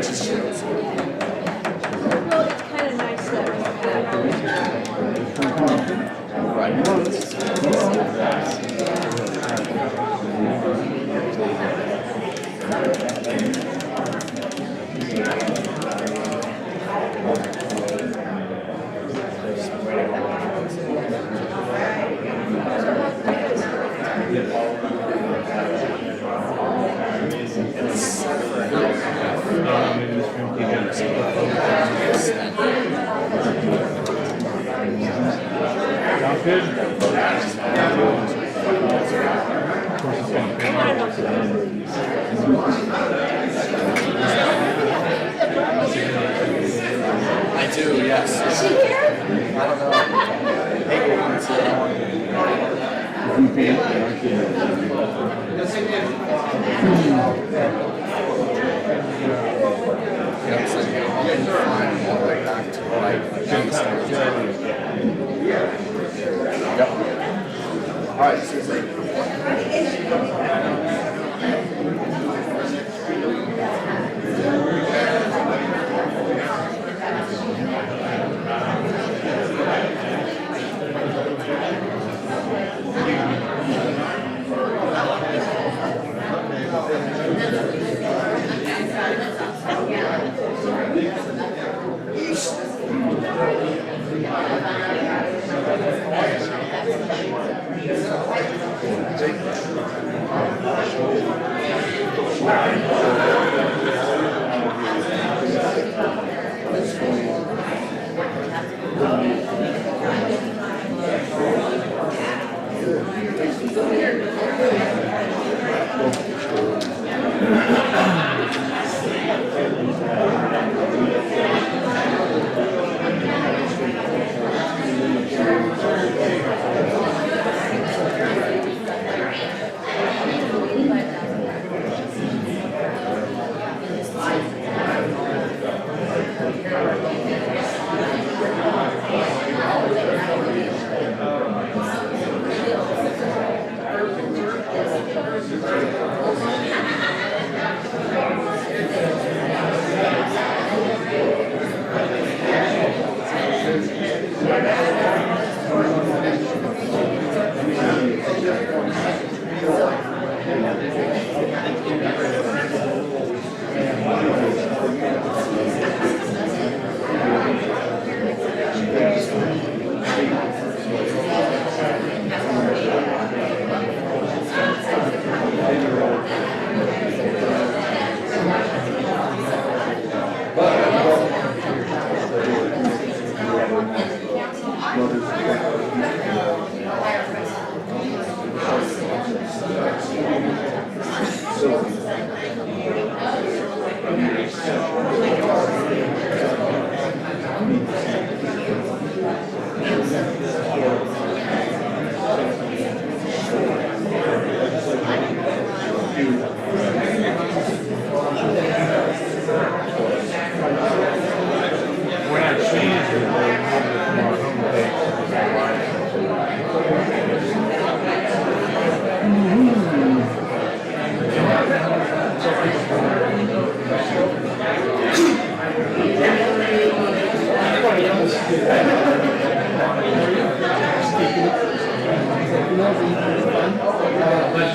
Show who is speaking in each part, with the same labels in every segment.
Speaker 1: Well, it's kind of nice that we
Speaker 2: Sounds good?
Speaker 3: I do, yes.
Speaker 1: Is she here?
Speaker 3: I don't know. Hey, wants it. Yeah, so you're flying all the way back to right downstairs. Yep. All right, see you later.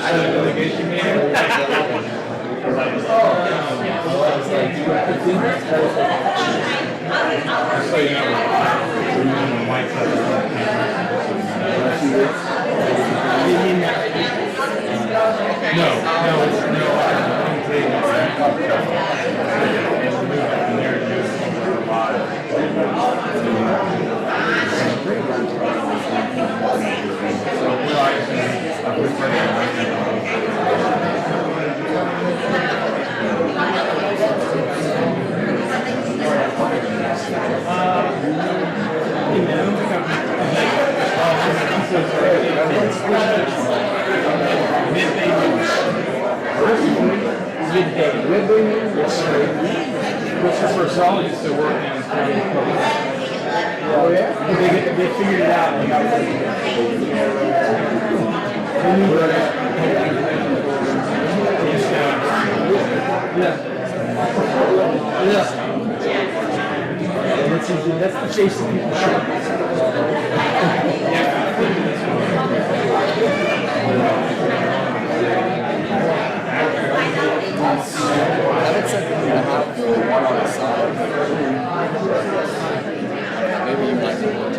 Speaker 2: Delegation meeting. So you know, Mike's What's your first song? Used to work in oh yeah? They figured it out. They got it. Yeah.
Speaker 4: That's the chase that people shoot.
Speaker 3: Haven't said you have one on the side. Maybe you might be able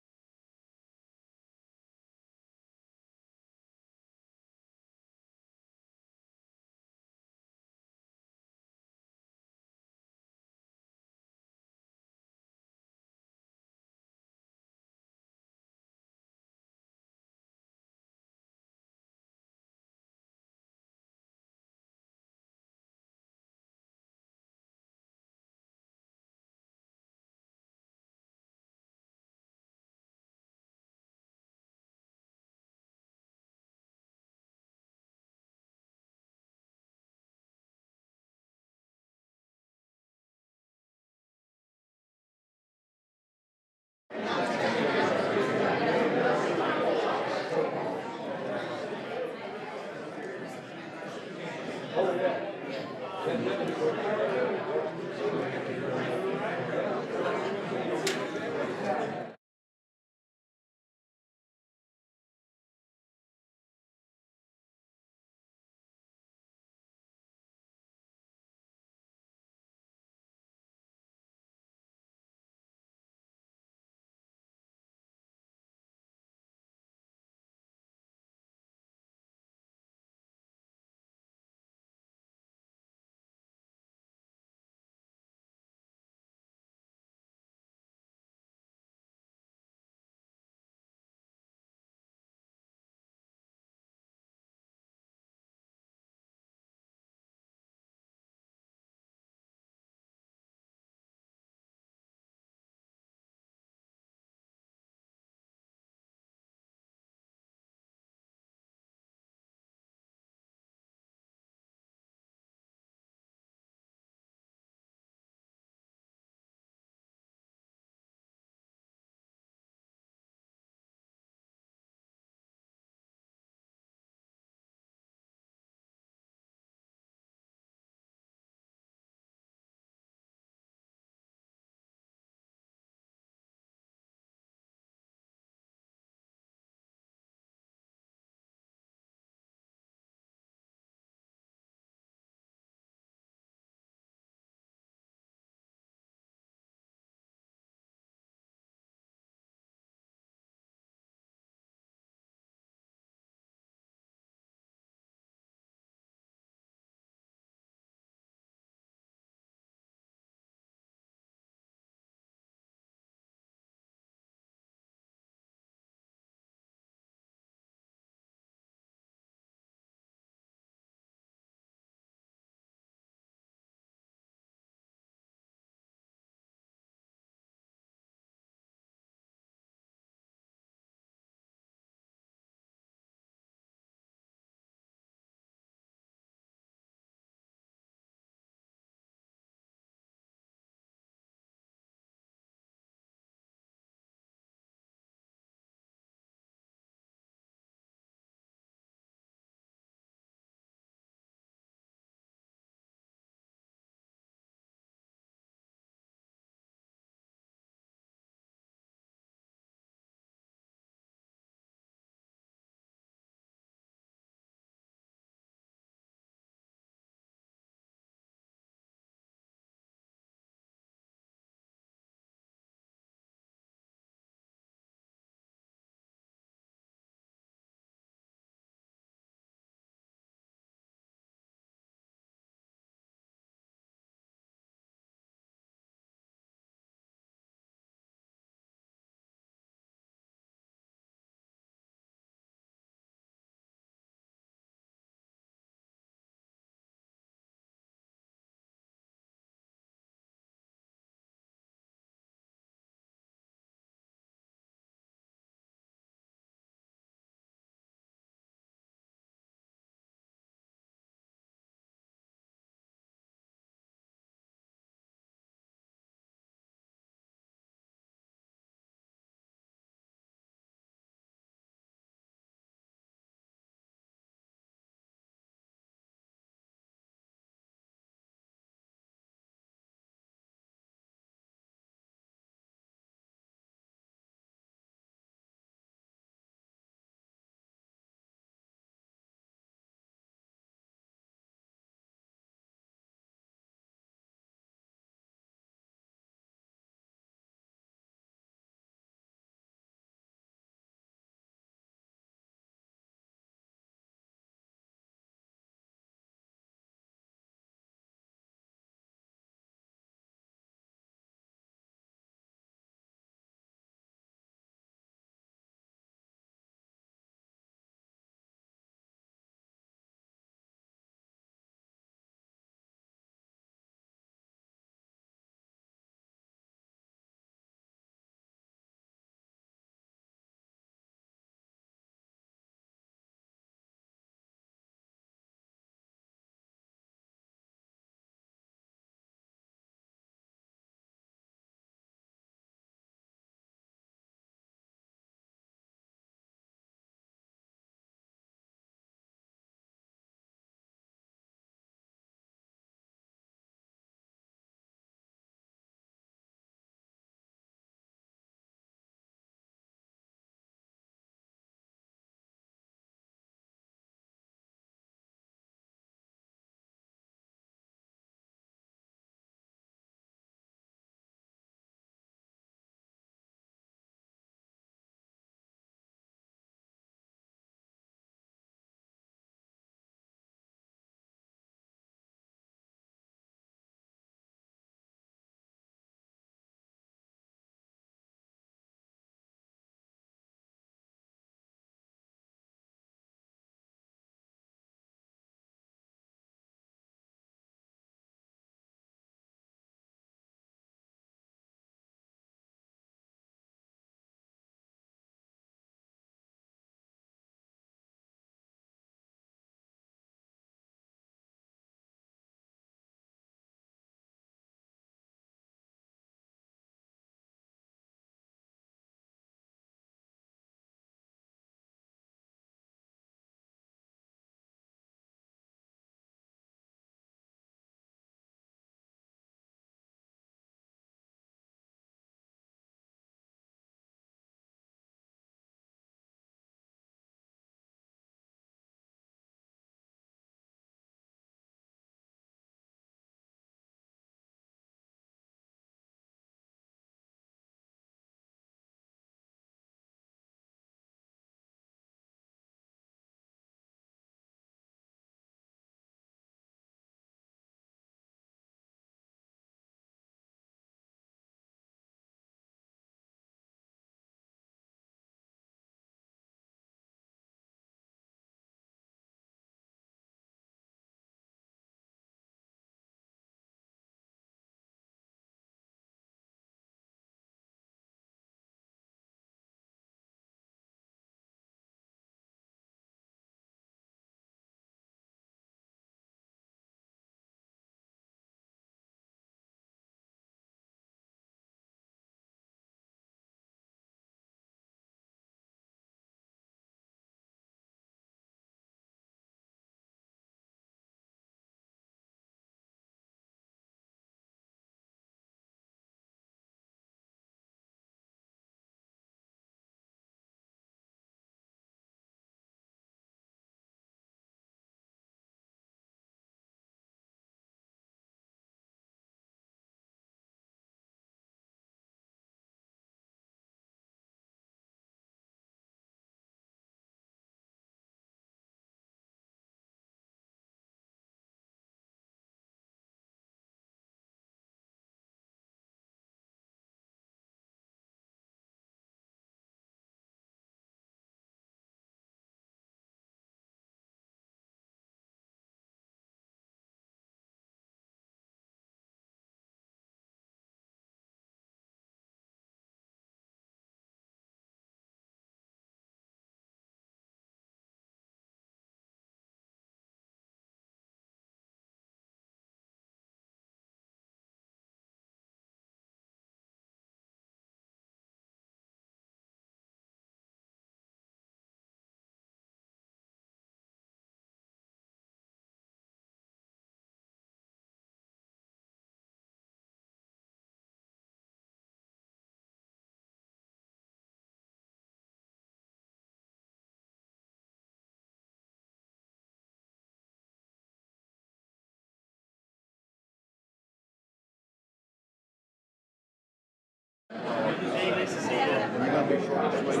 Speaker 3: gonna be short of weight.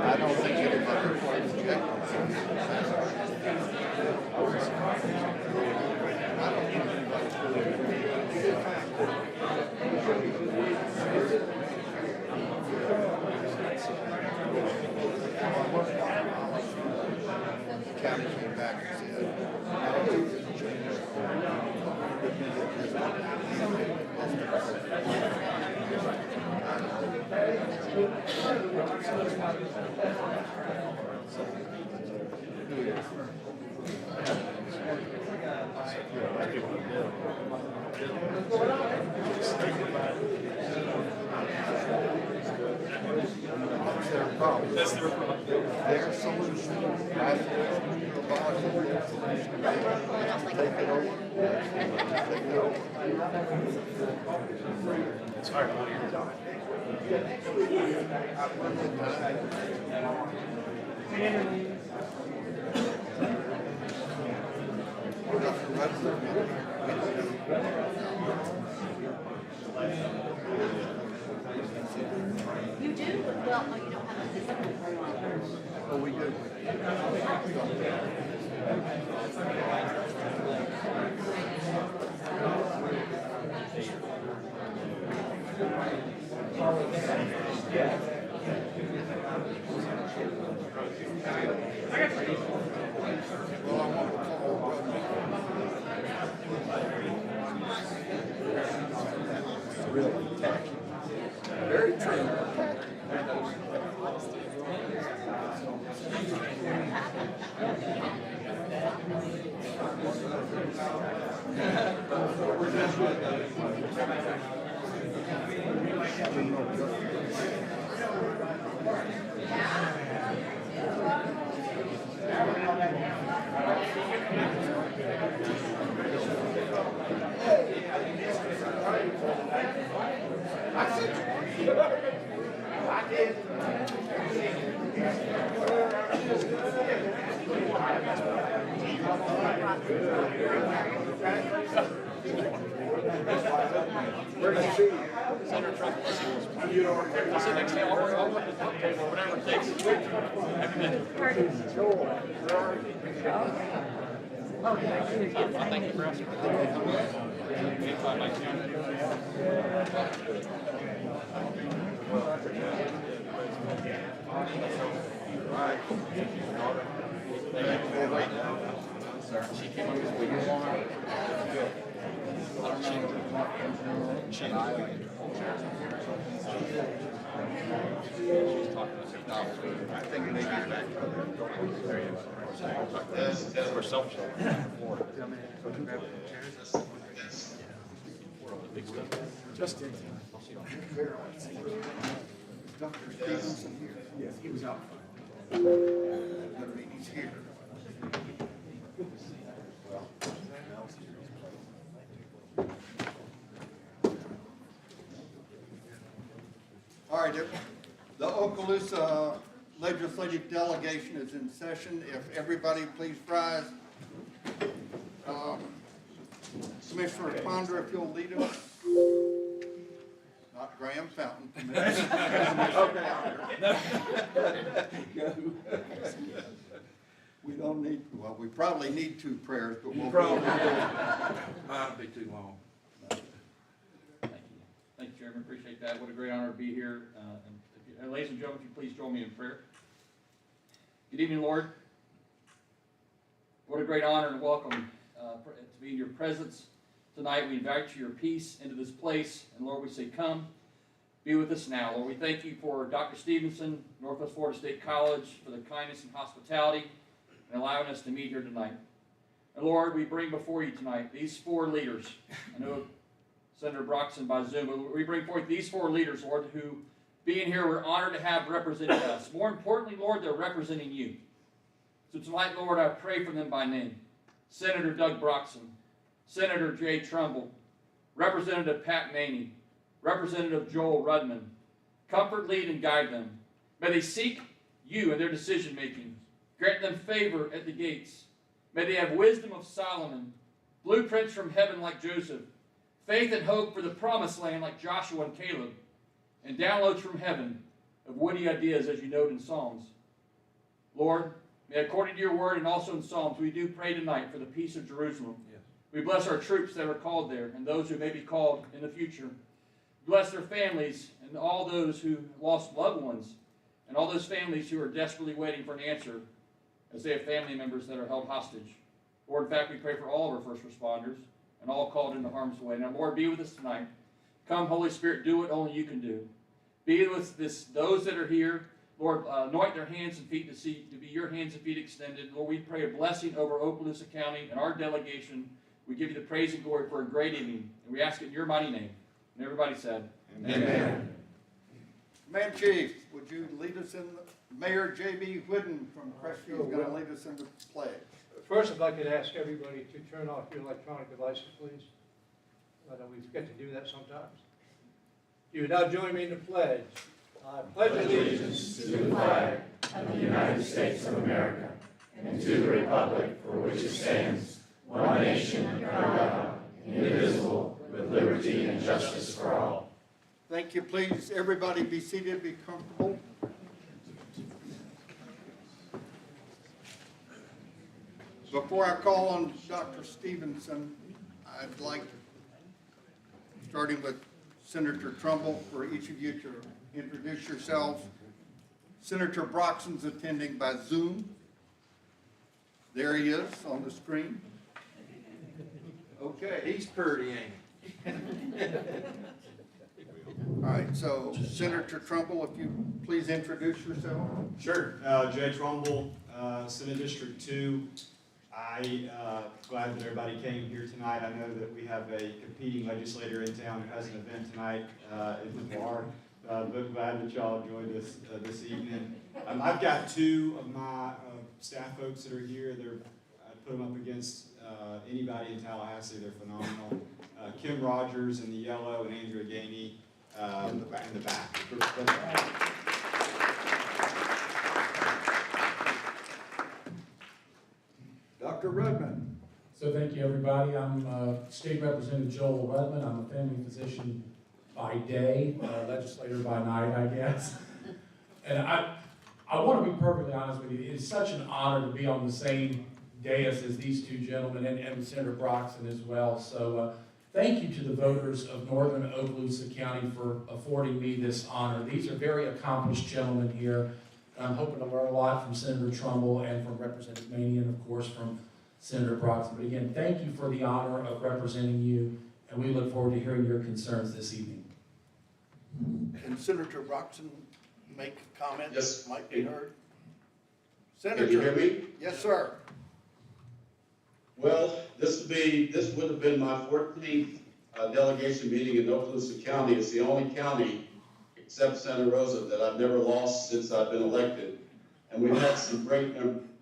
Speaker 3: I don't think anybody will reject the county came back and said, that's their problem. That's their problem. Their solution, my solution, your boss, their solution, take it over. Take it over.
Speaker 5: It's hard to hear.
Speaker 1: You do? Well, no, you don't have a system very well.
Speaker 3: Oh, we do. Well, I want to call Rudman. Really tacky. Very true. Where did you see you?
Speaker 5: Senator Trumbull. I'll sit next to you. I'll put the table, whatever it takes. Every minute. I thank you for asking. 85, sir. She came up with a she's talking to us.
Speaker 3: I think maybe back.
Speaker 5: We're selfish.
Speaker 4: Just in.
Speaker 3: Dr. Stevenson here.
Speaker 4: Yes, he was out.
Speaker 3: The meeting's here. All right, the Okaloosa Legislative Delegation is in session. If everybody please rise. Commissioner Ponder, if you'll lead us. Not Graham Fountain. We don't need, well, we probably need 2 prayers, but we'll.
Speaker 2: That'll be too long.
Speaker 5: Thank you. Thank you, Chairman. Appreciate that. What a great honor to be here. And ladies and gentlemen, if you please join me in prayer. Good evening, Lord. What a great honor and welcome to be in your presence tonight. We invite your peace into this place. And Lord, we say, come, be with us now. Lord, we thank you for Dr. Stevenson, Northwest Florida State College, for the kindness and hospitality and allowing us to meet here tonight. And Lord, we bring before you tonight these 4 leaders. I know Senator Broxson by Zoom, but we bring forth these 4 leaders, Lord, who, being here, we're honored to have representing us. More importantly, Lord, they're representing you. So tonight, Lord, I pray for them by name. Senator Doug Broxson, Senator Jay Trumbull, Representative Patt Maney, Representative Joel Rudman. Comfort, lead, and guide them. May they seek you in their decision making. Grant them favor at the gates. May they have wisdom of Solomon, blueprints from heaven like Joseph, faith and hope for the promised land like Joshua and Caleb, and downloads from heaven of witty ideas as you note in Psalms. Lord, may according to your word and also in Psalms, we do pray tonight for the peace of Jerusalem.
Speaker 2: Yes.
Speaker 5: We bless our troops that are called there and those who may be called in the future. Bless their families and all those who lost loved ones and all those families who are desperately waiting for an answer as they have family members that are held hostage. Lord, in fact, we pray for all of our first responders and all called into harm's way. Now, Lord, be with us tonight. Come, Holy Spirit, do what only you can do. Be with those that are here. Lord, anoint their hands and feet to be your hands and feet extended. Lord, we pray a blessing over Okaloosa County and our delegation. We give you the praise and glory for a great evening, and we ask it in your mighty name. And everybody said,
Speaker 3: Amen. Man Chief, would you lead us in, Mayor J.B. Whidden from Crestview is going to lead us in the pledge.
Speaker 4: First, I'd like to ask everybody to turn off your electronic devices, please. I know we forget to do that sometimes. You now join me in the pledge. I pledge allegiance
Speaker 6: to the flag of the United States of America and to the republic for which it stands, one nation under God, indivisible, with liberty and justice for all.
Speaker 3: Thank you. Please, everybody be seated, be comfortable. Before I call on Dr. Stevenson, I'd like, starting with Senator Trumbull, for each of you to introduce yourselves. Senator Broxson's attending by Zoom. There he is on the screen. Okay.
Speaker 2: He's pretty, ain't he?
Speaker 3: All right, so Senator Trumbull, if you please introduce yourself.
Speaker 7: Sure. Jay Trumbull, Senate District 2. Glad that everybody came here tonight. I know that we have a competing legislator in town who has an event tonight in the bar. But glad that y'all joined us this evening. I've got two of my staff folks that are here. I put them up against anybody in Tallahassee. They're phenomenal. Kim Rogers in the yellow and Andrea Gainey in the back.
Speaker 3: Dr. Rudman.
Speaker 8: So thank you, everybody. I'm State Representative Joel Rudman. I'm a family physician by day, legislator by night, I guess. And I want to be perfectly honest with you. It's such an honor to be on the same dais as these two gentlemen and Senator Broxson as well. So thank you to the voters of northern Okaloosa County for affording me this honor. These are very accomplished gentlemen here. I'm hoping to learn a lot from Senator Trumbull and from Representative Maney and, of course, from Senator Broxson. But again, thank you for the honor of representing you, and we look forward to hearing your concerns this evening.
Speaker 3: Can Senator Broxson make comments?
Speaker 6: Yes.
Speaker 3: Might be heard.
Speaker 6: Can
Speaker 3: Senator.
Speaker 6: you hear me?
Speaker 3: Yes, sir.
Speaker 6: Well, this would have been my 14th delegation meeting in Okaloosa County. It's the only county, except Santa Rosa, that I've never lost since I've been elected. And we've had some great,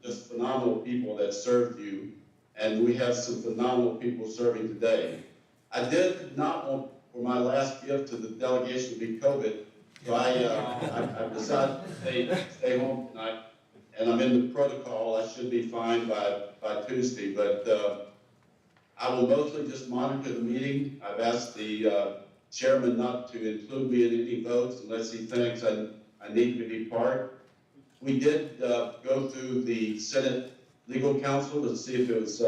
Speaker 6: just phenomenal people that served you, and we have some phenomenal people serving today. I did not want for my last gift to the delegation to be COVID, so I decided to stay home tonight, and I'm in the protocol. I should be fine by Tuesday, but I will mostly just monitor the meeting. I've asked the chairman not to include me in any votes unless he thinks I need to be part. We did go through the Senate Legal Counsel to see if it was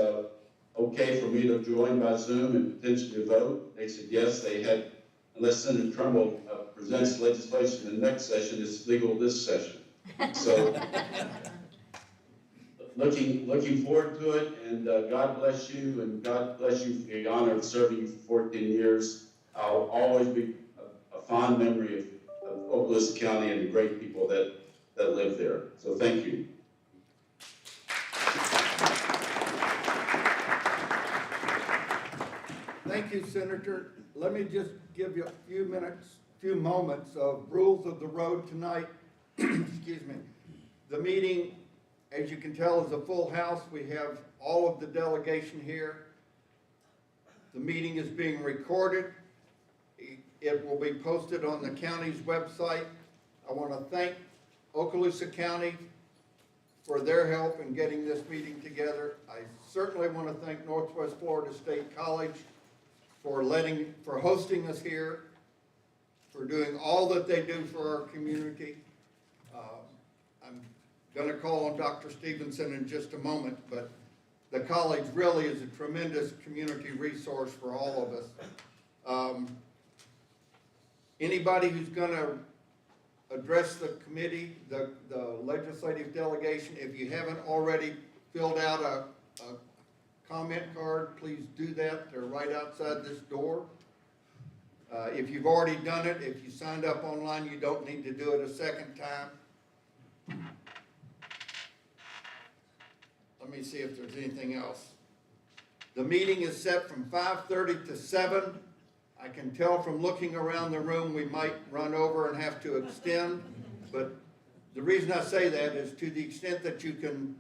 Speaker 6: okay for me to join by Zoom and potentially vote. They said yes. They had, unless Senator Trumbull presents legislation in the next session, it's legal this session. So looking forward to it, and God bless you, and God bless you for the honor of serving you for 14 years. I'll always be a fond memory of Okaloosa County and the great people that live there. So thank you.
Speaker 3: Thank you, Senator. Let me just give you a few moments of rules of the road tonight. Excuse me. The meeting, as you can tell, is a full house. We have all of the delegation here. The meeting is being recorded. It will be posted on the county's website. I want to thank Okaloosa County for their help in getting this meeting together. I certainly want to thank Northwest Florida State College for hosting us here, for doing all that they do for our community. I'm gonna call on Dr. Stevenson in just a moment, but the college really is a tremendous community resource for all of us. Anybody who's gonna address the committee, the legislative delegation, if you haven't already filled out a comment card, please do that. They're right outside this door. If you've already done it, if you signed up online, you don't need to do it a second time. Let me see if there's anything else. The meeting is set from 5:30 to 7. I can tell from looking around the room, we might run over and have to extend, but the reason I say that is to the extent that you can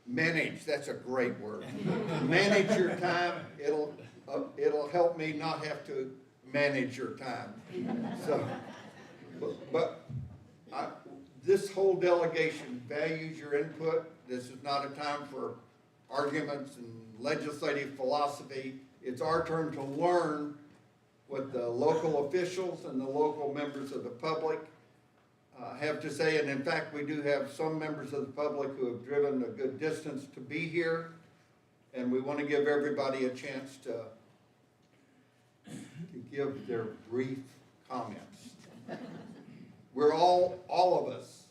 Speaker 3: manage, that's a great word. Manage your time, it'll help me not have to manage your time. So, this whole delegation values your input. This is not a time for arguments and legislative philosophy. It's our turn to learn what the local officials and the local members of the public have to say. And in fact, we do have some members of the public who have driven a good distance to be here. And we want to give everybody a chance to give their brief comments. We're all of us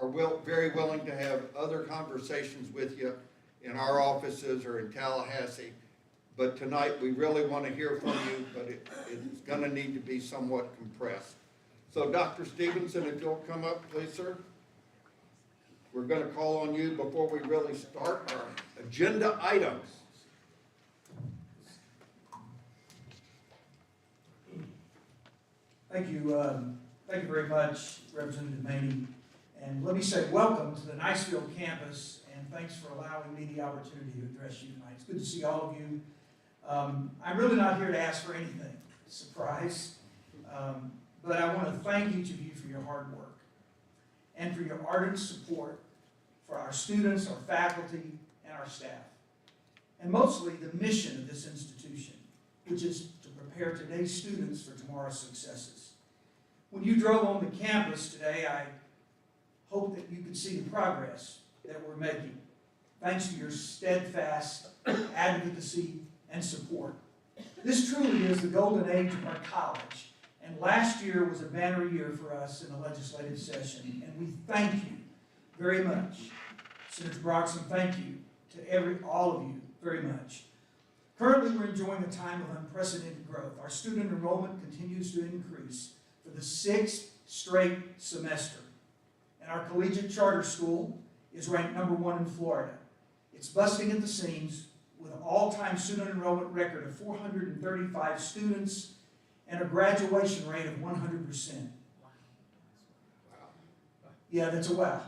Speaker 3: are very willing to have other conversations with you in our offices or in Tallahassee. But tonight, we really want to hear from you, but it's going to need to be somewhat compressed. So Dr. Stevenson, if you'll come up, please, sir. We're going to call on you before we really start our agenda items.
Speaker 9: Thank you very much, Representative Maney. And let me say welcome to the Niceville campus, and thanks for allowing me the opportunity to address you tonight. It's good to see all of you. I'm really not here to ask for anything, surprise, but I want to thank each of you for your hard work and for your ardent support for our students, our faculty, and our staff. And mostly the mission of this institution, which is to prepare today's students for tomorrow's successes. When you drove on the campus today, I hope that you could see the progress that we're making, thanks to your steadfast advocacy and support. This truly is the golden age of our college, and last year was a banner year for us in the legislative session, and we thank you very much. Senator Broxson, thank you to all of you very much. Currently, we're enjoying a time of unprecedented growth. Our student enrollment continues to increase for the 6th straight semester. And our collegiate charter school is ranked #1 in Florida. It's busting at the seams with an all-time student enrollment record of 435 students and a graduation rate of 100%. Yeah, that's a wow.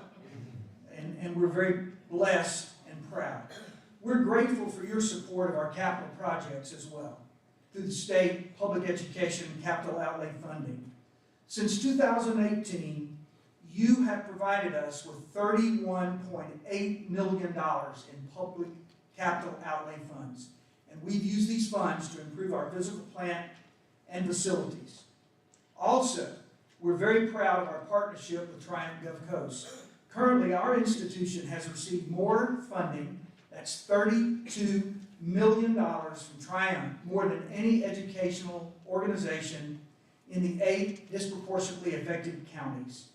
Speaker 9: And we're very blessed and proud. We're grateful for your support of our capital projects as well, through the state public education and capital outlay funding. Since 2018, you have provided us with $31.8 million in public capital outlay funds. And we've used these funds to improve our physical plant and facilities. Also, we're very proud of our partnership with Triumph Gulf Coast. Currently, our institution has received more funding, that's $32 million from Triumph, more than any educational organization in the 8 disproportionately affected counties.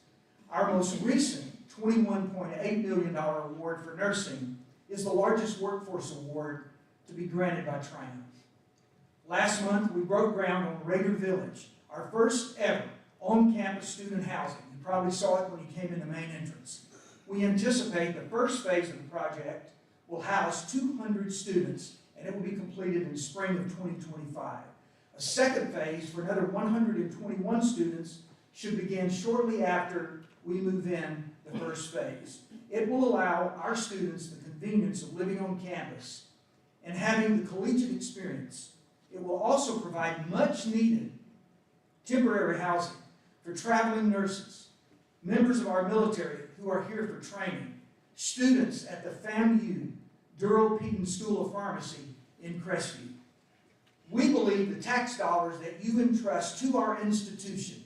Speaker 9: Our most recent $21.8 million award for nursing is the largest workforce award to be granted by Triumph. Last month, we broke ground on Raider Village, our first ever on-campus student housing. You probably saw it when you came in the main entrance. We anticipate the first phase of the project will house 200 students, and it will be completed in spring of 2025. A second phase for another 121 students should begin shortly after we move in the first phase. It will allow our students the convenience of living on campus and having the collegiate experience. It will also provide much needed temporary housing for traveling nurses, members of our military who are here for training, students at the FAMU, Durrell Peden School of Pharmacy in Crestview. We believe the tax dollars that you entrust to our institution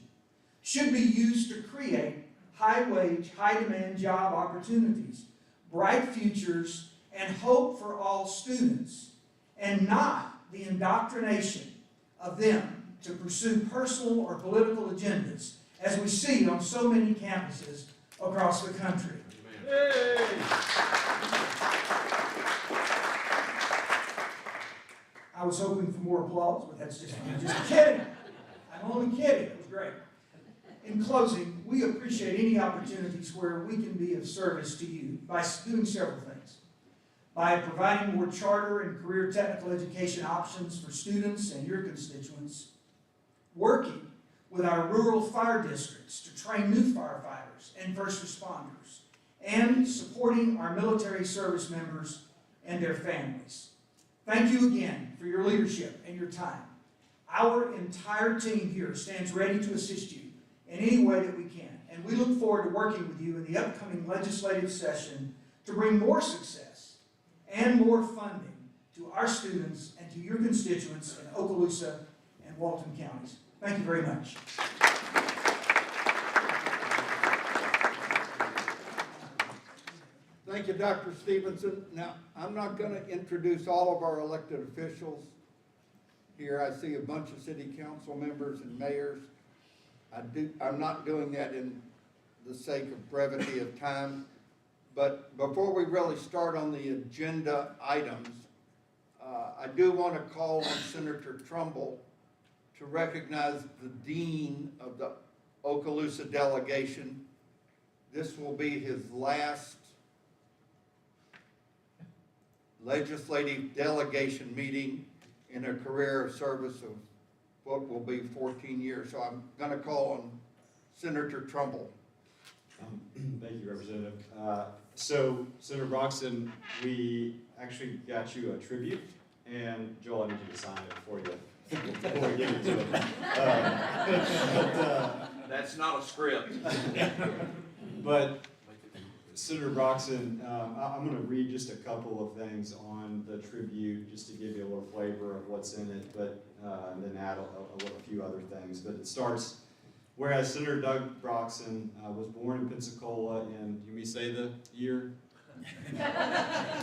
Speaker 9: should be used to create high-wage, high-demand job opportunities, bright futures, and hope for all students, and not the indoctrination of them to pursue personal or political agendas, as we see on so many campuses across the country. I was hoping for more applause, but that's I'm just kidding. I'm only kidding. It was great. In closing, we appreciate any opportunities where we can be of service to you by doing several things. By providing more charter and career technical education options for students and your constituents, working with our rural fire districts to train new firefighters and first responders, and supporting our military service members and their families. Thank you again for your leadership and your time. Our entire team here stands ready to assist you in any way that we can, and we look forward to working with you in the upcoming legislative session to bring more success and more funding to our students and to your constituents in Okaloosa and Walton counties. Thank you very much.
Speaker 3: Thank you, Dr. Stevenson. Now, I'm not going to introduce all of our elected officials here. I see a bunch of city council members and mayors. I'm not doing that in the sake of brevity of time. But before we really start on the agenda items, I do want to call on Senator Trumbull to recognize the Dean of the Okaloosa Delegation. This will be his last legislative delegation meeting in a career of service of what will be 14 years. So I'm going to call on Senator Trumbull.
Speaker 7: Thank you, Representative. So, Senator Broxson, we actually got you a tribute, and Joel, I need you to sign it before we give it to him.
Speaker 2: That's not a script.
Speaker 7: But Senator Broxson, I'm going to read just a couple of things on the tribute, just to give you a little flavor of what's in it, but and then add a few other things. But it starts, whereas Senator Doug Broxson was born in Pensacola in, you may say the year?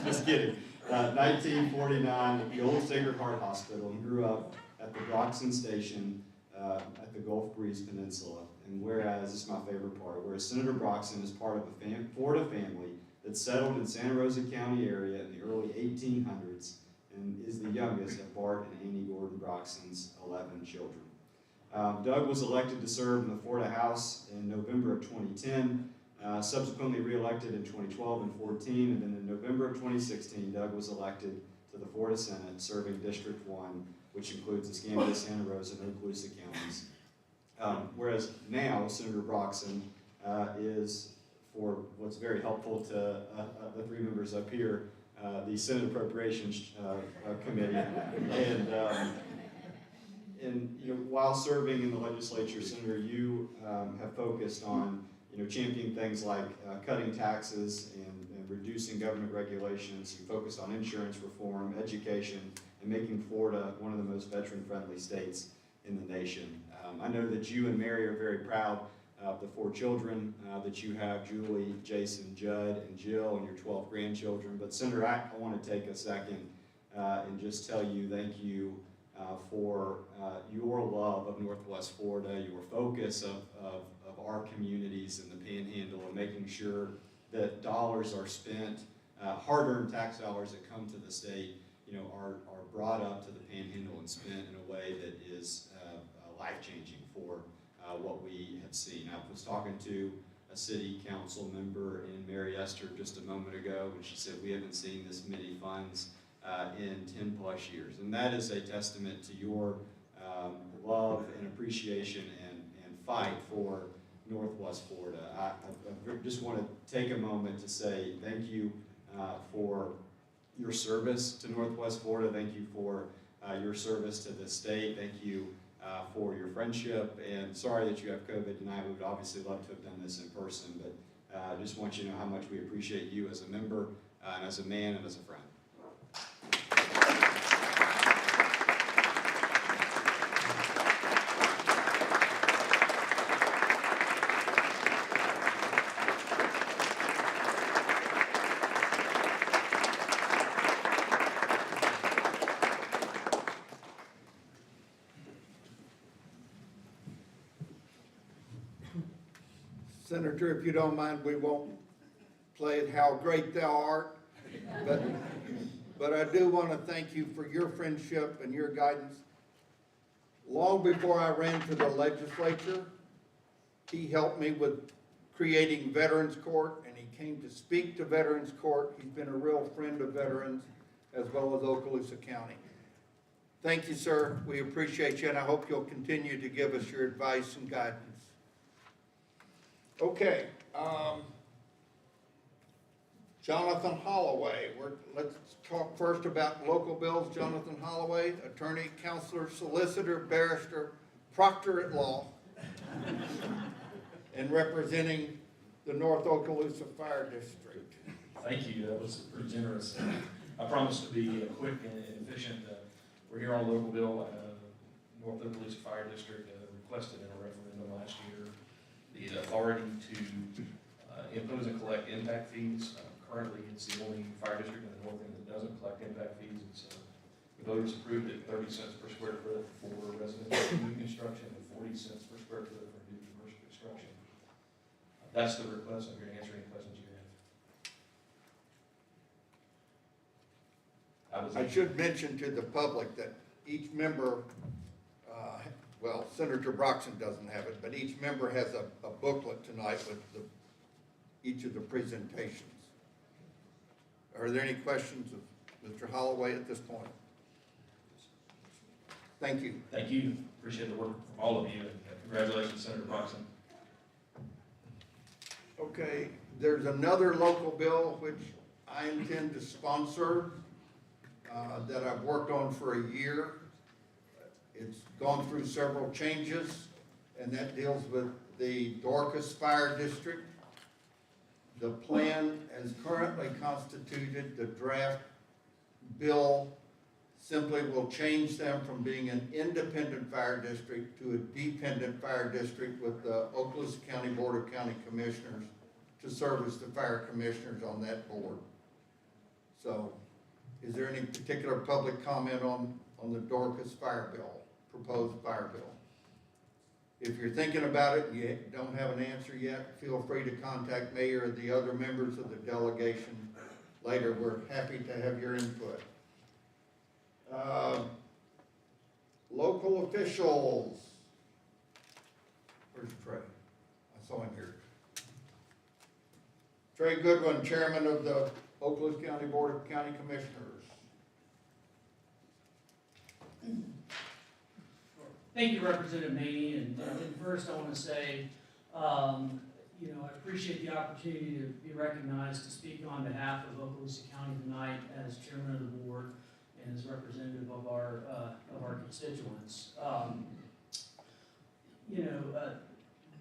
Speaker 7: Just kidding. 1949 at the old Sacred Heart Hospital. He grew up at the Broxson Station at the Gulf Breeze Peninsula. And whereas, this is my favorite part, whereas Senator Broxson is part of a Florida family that settled in Santa Rosa County area in the early 1800s and is the youngest of Bart and Annie Gordon Broxson's 11 children. Doug was elected to serve in the Florida House in November of 2010, subsequently re-elected in 2012 and 14, and then in November of 2016, Doug was elected to the Florida Senate, serving District 1, which includes Escambia, Santa Rosa, and Okaloosa counties. Whereas now, Senator Broxson is, for what's very helpful to the three members up here, the Senate Appropriations Committee, and you know, while serving in the legislature, Senator, you have focused on championing things like cutting taxes and reducing government regulations. You focused on insurance reform, education, and making Florida one of the most veteran-friendly states in the nation. I know that you and Mary are very proud of the 4 children that you have, Julie, Jason, Judd, and Jill, and your 12 grandchildren. But Senator, I want to take a second and just tell you thank you for your love of Northwest Florida, your focus of our communities in the Panhandle, and making sure that dollars are spent, hard-earned tax dollars that come to the state, are brought up to the Panhandle and spent in a way that is life-changing for what we have seen. I was talking to a city council member in Mary Esther just a moment ago, and she said we haven't seen this many funds in 10 plus years. And that is a testament to your love and appreciation and fight for Northwest Florida. I just want to take a moment to say thank you for your service to Northwest Florida. Thank you for your service to the state. Thank you for your friendship, and sorry that you have COVID tonight. We would obviously love to have done this in person, but I just want you to know how much we appreciate you as a member, and as a man, and as a friend.
Speaker 3: Senator, if you don't mind, we won't play it How Great Thou Art. But I do want to thank you for your friendship and your guidance. Long before I ran for the legislature, he helped me with creating Veterans Court, and he came to speak to Veterans Court. He's been a real friend of veterans as well as Okaloosa County. Thank you, sir. We appreciate you, and I hope you'll continue to give us your advice and guidance. Okay, Jonathan Holloway. Let's talk first about local bills. Jonathan Holloway, attorney, counselor, solicitor, barrister, proctor at law, and representing the North Okaloosa Fire District.
Speaker 10: Thank you, that was pretty generous. I promise to be quick and efficient. We're here on a local bill, North Okaloosa Fire District requested in a referendum last year the authority to impose and collect impact fees. Currently, it's the only fire district in the north end that doesn't collect impact fees. The voters approved it 30 cents per square foot for residential new construction and 40 cents per square foot for new commercial construction. That's the request. I'm here to answer any questions you have.
Speaker 3: I should mention to the public that each member, well, Senator Broxson doesn't have it, but each member has a booklet tonight with each of the presentations. Are there any questions of Mr. Holloway at this point? Thank you.
Speaker 10: Thank you. Appreciate the work from all of you, and congratulations, Senator Broxson.
Speaker 3: Okay, there's another local bill which I intend to sponsor that I've worked on for a year. It's gone through several changes, and that deals with the Dorcas Fire District. The plan as currently constituted, the draft bill simply will change them from being an independent fire district to a dependent fire district with the Okaloosa County Board of County Commissioners to serve as the fire commissioners on that board. So, is there any particular public comment on the Dorcas fire bill, proposed fire bill? If you're thinking about it and you don't have an answer yet, feel free to contact me or the other members of the delegation later. We're happy to have your input. Local officials. Where's Trey? I saw him here. Trey Goodwin, Chairman of the Okaloosa County Board of County Commissioners.
Speaker 11: Thank you, Representative Maney, and first I want to say, I appreciate the opportunity to be recognized to speak on behalf of Okaloosa County tonight as Chairman of the Board and as representative of our constituents.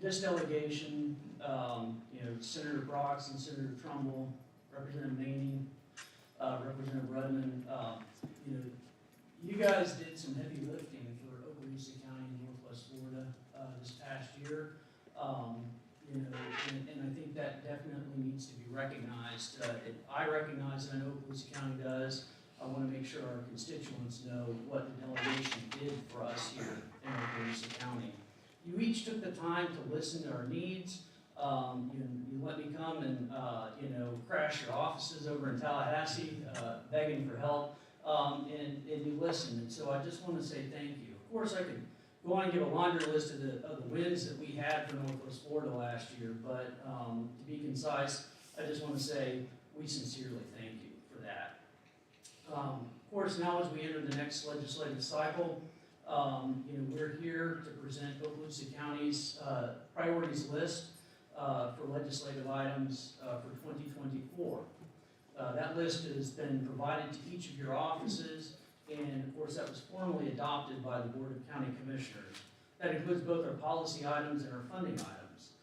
Speaker 11: This delegation, Senator Broxson, Senator Trumbull, Representative Maney, Representative Rudman, you guys did some heavy lifting for Okaloosa County, Northwest Florida, this past year. And I think that definitely needs to be recognized. I recognize, and I know Okaloosa County does. I want to make sure our constituents know what the delegation did for us here in Okaloosa County. You each took the time to listen to our needs. You let me come and crash your offices over in Tallahassee, begging for help, and you listened. And so I just want to say thank you. Of course, I could go on and give a laundry list of the wins that we had for Northwest Florida last year, but to be concise, I just want to say we sincerely thank you for that. Of course, now as we enter the next legislative cycle, we're here to present Okaloosa County's priorities list for legislative items for 2024. That list has been provided to each of your offices, and of course that was formally adopted by the Board of County Commissioners. That includes both our policy items and our funding items.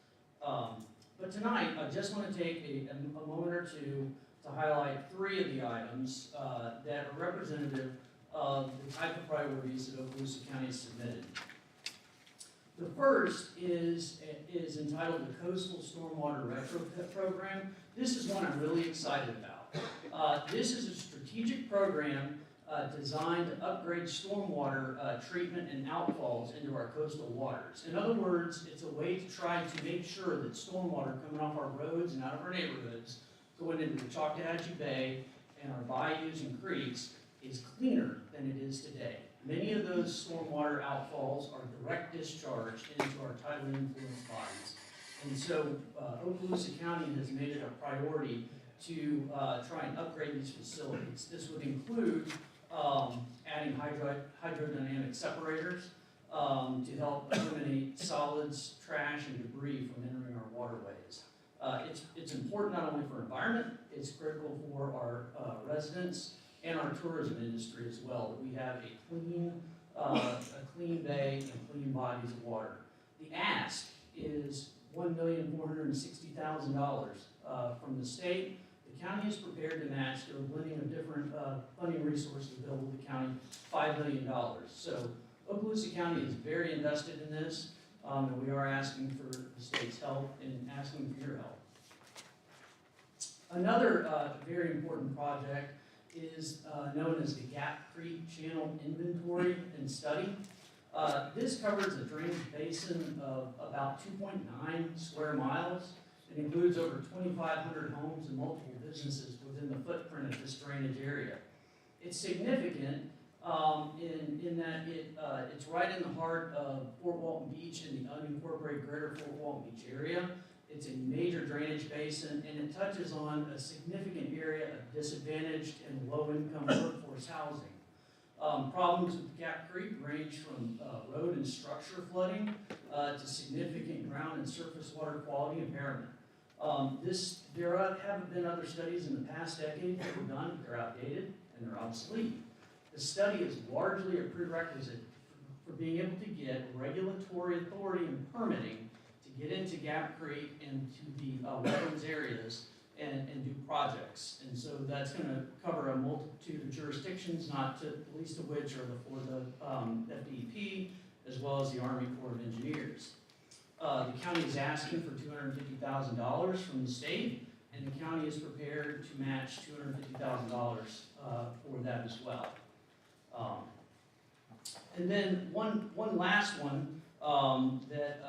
Speaker 11: But tonight, I just want to take a moment or two to highlight three of the items that are representative of the type of priorities that Okaloosa County has submitted. The first is entitled the Coastal Stormwater Retrofit Program. This is one I'm really excited about. This is a strategic program designed to upgrade stormwater treatment and outfalls into our coastal waters. In other words, it's a way to try to make sure that stormwater coming off our roads and out of our neighborhoods, going into the Choctawhatchee Bay and our bayous and creeks, is cleaner than it is today. Many of those stormwater outfalls are direct discharge into our tidally influenced bodies. And so Okaloosa County has made it a priority to try and upgrade these facilities. This would include adding hydrodynamic separators to help eliminate solids, trash, and debris from entering our waterways. It's important not only for environment, it's critical for our residents and our tourism industry as well, that we have a clean bay and clean bodies of water. The ask is $1,460,000 from the state. The county is prepared to match through a blending of different funding resources available to the county, $5 million. So Okaloosa County is very invested in this, and we are asking for the state's help and asking for your help. Another very important project is known as the Gap Creek Channel Inventory and Study. This covers a drainage basin of about 2.9 square miles. It includes over 2,500 homes and multiple businesses within the footprint of this drainage area. It's significant in that it's right in the heart of Fort Walton Beach and the unincorporated greater Fort Walton Beach area. It's a major drainage basin, and it touches on a significant area of disadvantaged and low-income workforce housing. Problems with Gap Creek range from road and structure flooding to significant ground and surface water quality impairment. There haven't been other studies in the past decade that were done. They're outdated and they're obsolete. The study is largely a prerequisite for being able to get regulatory authority and permitting to get into Gap Creek and to the wetlands areas and do projects. And so that's going to cover a multitude of jurisdictions, not to, the least of which are the FDEP, as well as the Army Corps of Engineers. The county is asking for $250,000 from the state, and the county is prepared to match $250,000 for that as well. And then one last one that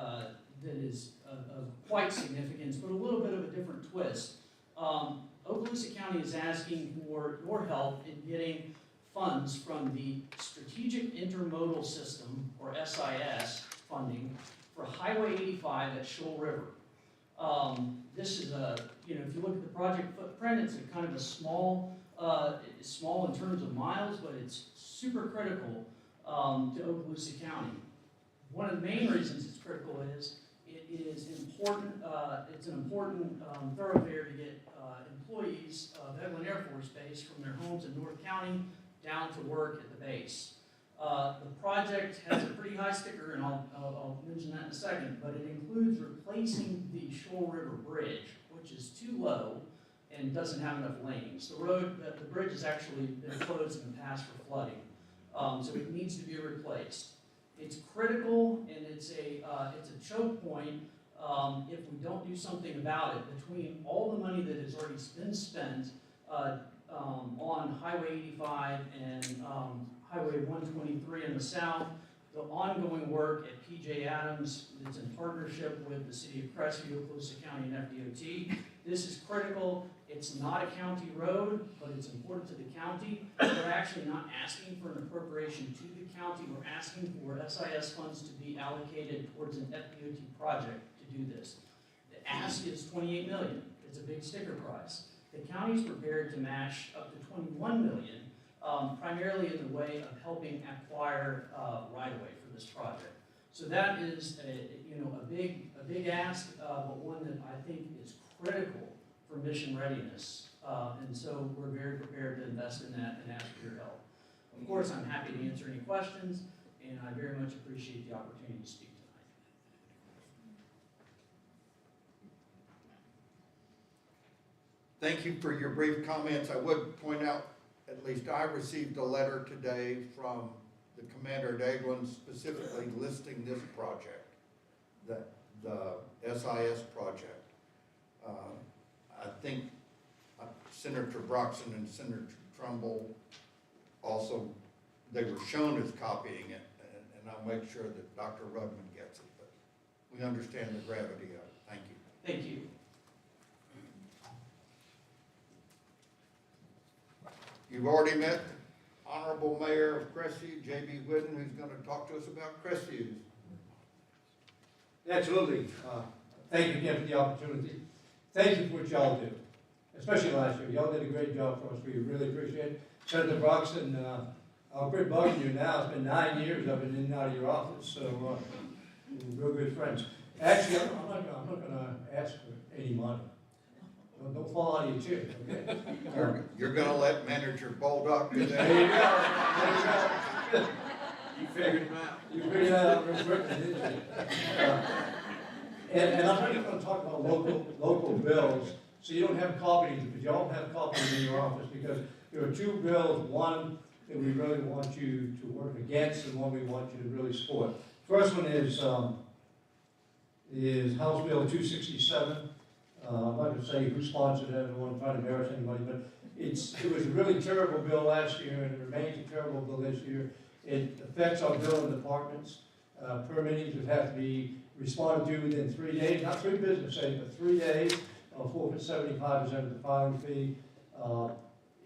Speaker 11: is of quite significance, but a little bit of a different twist. Okaloosa County is asking for your help in getting funds from the Strategic Intermodal System, or SIS, funding for Highway 85 at Shoal River. This is if you look at the project footprint, it's a kind of a small in terms of miles, but it's super critical to Okaloosa County. One of the main reasons it's critical is it is important. It's an important thoroughfare to get employees of Eglin Air Force Base from their homes in North County down to work at the base. The project has a pretty high sticker, and I'll mention that in a second, but it includes replacing the Shoal River Bridge, which is too low and doesn't have enough lanes. The bridge has actually been closed in the past for flooding, so it needs to be replaced. It's critical, and it's a choke point if we don't do something about it. Between all the money that has already been spent on Highway 85 and Highway 123 in the south, the ongoing work at PJ Adams that's in partnership with the City of Crestview, Okaloosa County, and FDOT. This is critical. It's not a county road, but it's important to the county. We're actually not asking for an appropriation to the county. We're asking for SIS funds to be allocated towards an FDOT project to do this. The ask is $28 million. It's a big sticker price. The county is prepared to match up to $21 million. Primarily in the way of helping acquire right-of-way for this project. So that is a big ask, but one that I think is critical for mission readiness. And so we're very prepared to invest in that and ask for your help. Of course, I'm happy to answer any questions, and I very much appreciate the opportunity to speak tonight.
Speaker 3: Thank you for your brief comments. I would point out, at least I received a letter today from the commander at Eglin specifically listing this project, the SIS project. I think Senator Broxson and Senator Trumbull also, they were shown as copying it, and I'll make sure that Dr. Rudman gets it, but we understand the gravity of it. Thank you.
Speaker 11: Thank you.
Speaker 3: You've already met Honorable Mayor of Crestview, J.B. Whitten, who's going to talk to us about Crestview.
Speaker 4: Absolutely. Thank you again for the opportunity. Thank you for what y'all do, especially last year. Y'all did a great job for us. We really appreciate it. Senator Broxson, I'll quit bugging you now. It's been 9 years I've been in and out of your office, so we're real good friends. Actually, I'm not gonna ask for any money. Don't fall out of your chair, okay?
Speaker 3: You're going to let Manager Baldock do
Speaker 4: There
Speaker 3: that?
Speaker 4: you go. There you go.
Speaker 2: You figured him out.
Speaker 4: You figured that out real quickly, didn't you? And I'm not going to talk about local bills, so you don't have copies, but you all have copies in your office, because there are two bills, one that we really want you to work against, and one we want you to really support. First one is House Bill 267. I'm not going to say who sponsored it, I don't want to try to embarrass anybody, but it was a really terrible bill last year, and it remains a terrible bill this year. It affects our building departments. Permitting would have to be responded to within 3 days, not 3 business days, but 3 days, forfeit 75% of the filing fee.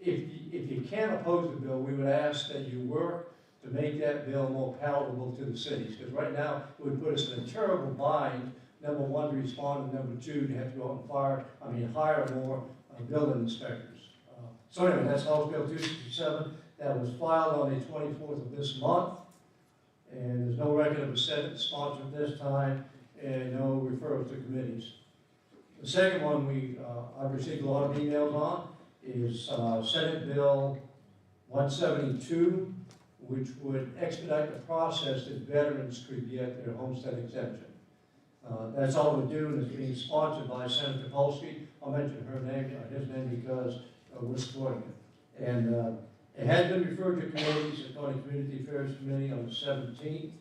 Speaker 4: If you can't oppose the bill, we would ask that you work to make that bill more palatable to the cities, because right now it would put us in a terrible bind. Number one, to respond, and number two, to have to go out and hire more building inspectors. So anyway, that's House Bill 267. That was filed on the 24th of this month, and there's no record of a Senate sponsor this time, and no referral to committees. The second one I've received a lot of emails on is Senate Bill 172, which would expedite the process that veterans could get their homestead exemption. That's all we're doing, is being sponsored by Senator Polsky. I'll mention his name because we're supporting it. And it has been referred to committees, the County Community Affairs Committee on the 17th.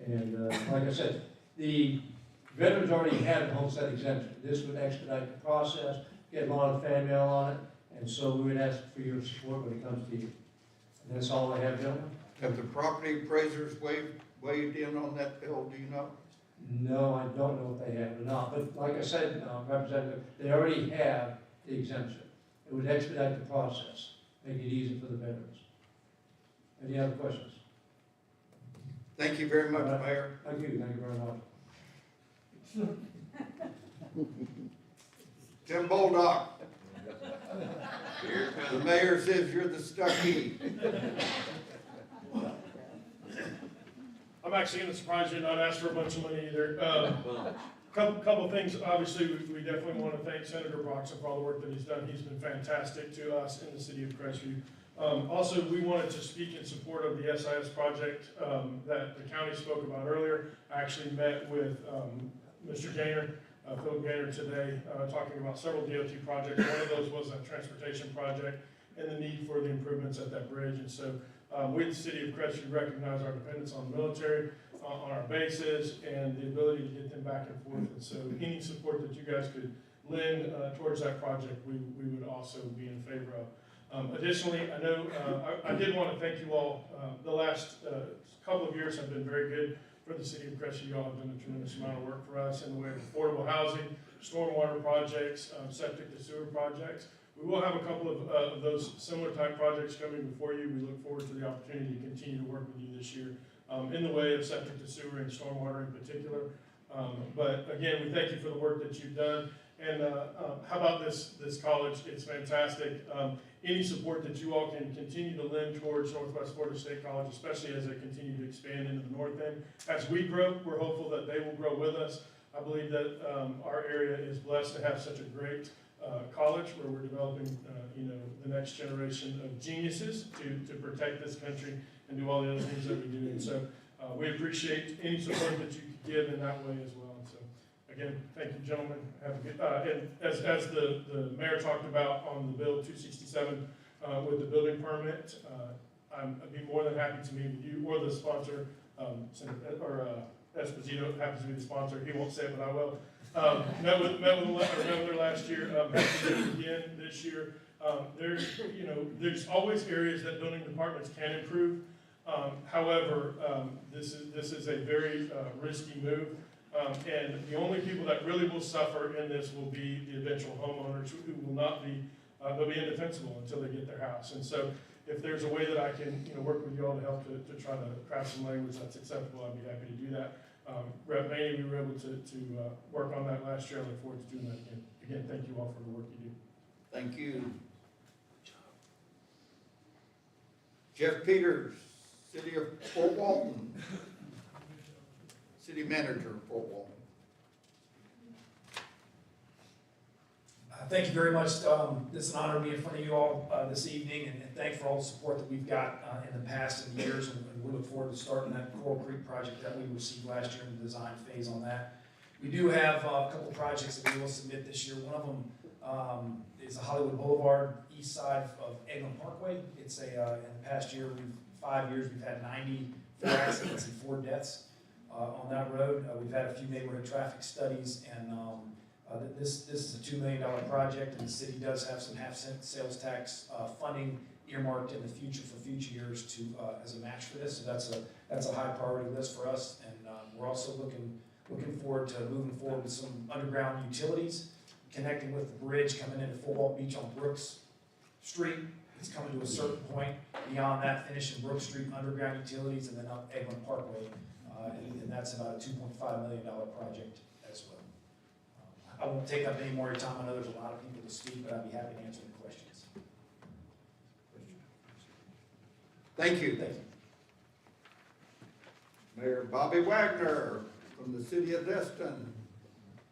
Speaker 4: And like I said, the veterans already had a homestead exemption. This would expedite the process, get a lot of fan mail on it, and so we would ask for your support when it comes to you. And that's all I have, gentlemen.
Speaker 3: Have the property appraisers weighed in on that bill, do you know?
Speaker 4: No, I don't know if they have or not, but like I said, Representative, they already have the exemption. It would expedite the process, make it easy for the veterans. Any other questions?
Speaker 3: Thank you very much, Mayor.
Speaker 4: Thank you very much.
Speaker 3: Tim Baldock,
Speaker 2: Here it
Speaker 3: the
Speaker 2: comes.
Speaker 3: mayor says you're the stuckey.
Speaker 12: I'm actually going to surprise you and not ask for a bunch of money either.
Speaker 2: Well,
Speaker 12: Couple of things. Obviously, we definitely want to thank Senator Broxson for all the work that he's done. He's been fantastic to us in the city of Crestview. Also, we wanted to speak in support of the SIS project that the county spoke about earlier. I actually met with Mr. Gaynor, Philip Gaynor today, talking about several DOT projects. One of those was a transportation project and the need for the improvements at that bridge. And so we, the city of Crestview, recognize our dependence on the military, on our bases, and the ability to get them back and forth. And so any support that you guys could lend towards that project, we would also be in favor of. Additionally, I know I did want to thank you all. The last couple of years have been very good for the city of Crestview. You all have done a tremendous amount of work for us in the way of affordable housing, stormwater projects, septic to sewer projects. We will have a couple of those similar type projects coming before you. We look forward to the opportunity to continue to work with you this year in the way of septic to sewer and stormwater in particular. But again, we thank you for the work that you've done. And how about this college? It's fantastic. Any support that you all can continue to lend towards Northwest Florida State College, especially as they continue to expand into the north end. As we grow, we're hopeful that they will grow with us. I believe that our area is blessed to have such a great college where we're developing, the next generation of geniuses to protect this country and do all the other things that we do. And so we appreciate any support that you can give in that way as well. And so again, thank you, gentlemen. Have a good. And as the mayor talked about on the bill 267 with the building permit, I'd be more than happy to meet with you or the sponsor, Esposito happens to be the sponsor. He won't say it, but I will. Met with her last year. Happy to do it again this year. There's always areas that building departments can improve. However, this is a very risky move. And the only people that really will suffer in this will be the eventual homeowners who will not be, they'll be indefensible until they get their house. And so if there's a way that I can, work with you all to help to try to craft some language that's acceptable, I'd be happy to do that. Rep. Maney, we were able to work on that last year. I look forward to doing that again. Again, thank you all for the work you do.
Speaker 3: Thank you. Jeff Peters, City of Fort Walton. City Manager of Fort Walton.
Speaker 8: Thank you very much. It's an honor to be in front of you all this evening, and thanks for all the support that we've got in the past and years, and we look forward to starting that Coral Creek project that we received last year in the design phase on that. We do have a couple of projects that we will submit this year. One of them is a Hollywood Boulevard, east side of Eglin Parkway. It's in the past year, 5 years, we've had 94 accidents and 4 deaths on that road. We've had a few neighborhood traffic studies, and this is a $2 million project, and the city does have some half-cent sales tax funding earmarked in the future for future years to as a match for this. So that's a high priority list for us, and we're also looking forward to moving forward with some underground utilities, connecting with the bridge coming into Fort Walton Beach on Brooks Street. It's coming to a certain point. Beyond that, finishing Brooks Street underground utilities, and then up Eglin Parkway, and that's about a $2.5 million project as well. I won't take up any more of your time. I know there's a lot of people to speak, but I'd be happy to answer any questions.
Speaker 3: Thank you.
Speaker 8: Thank you.
Speaker 3: Mayor Bobby Wagner from the City of Destin,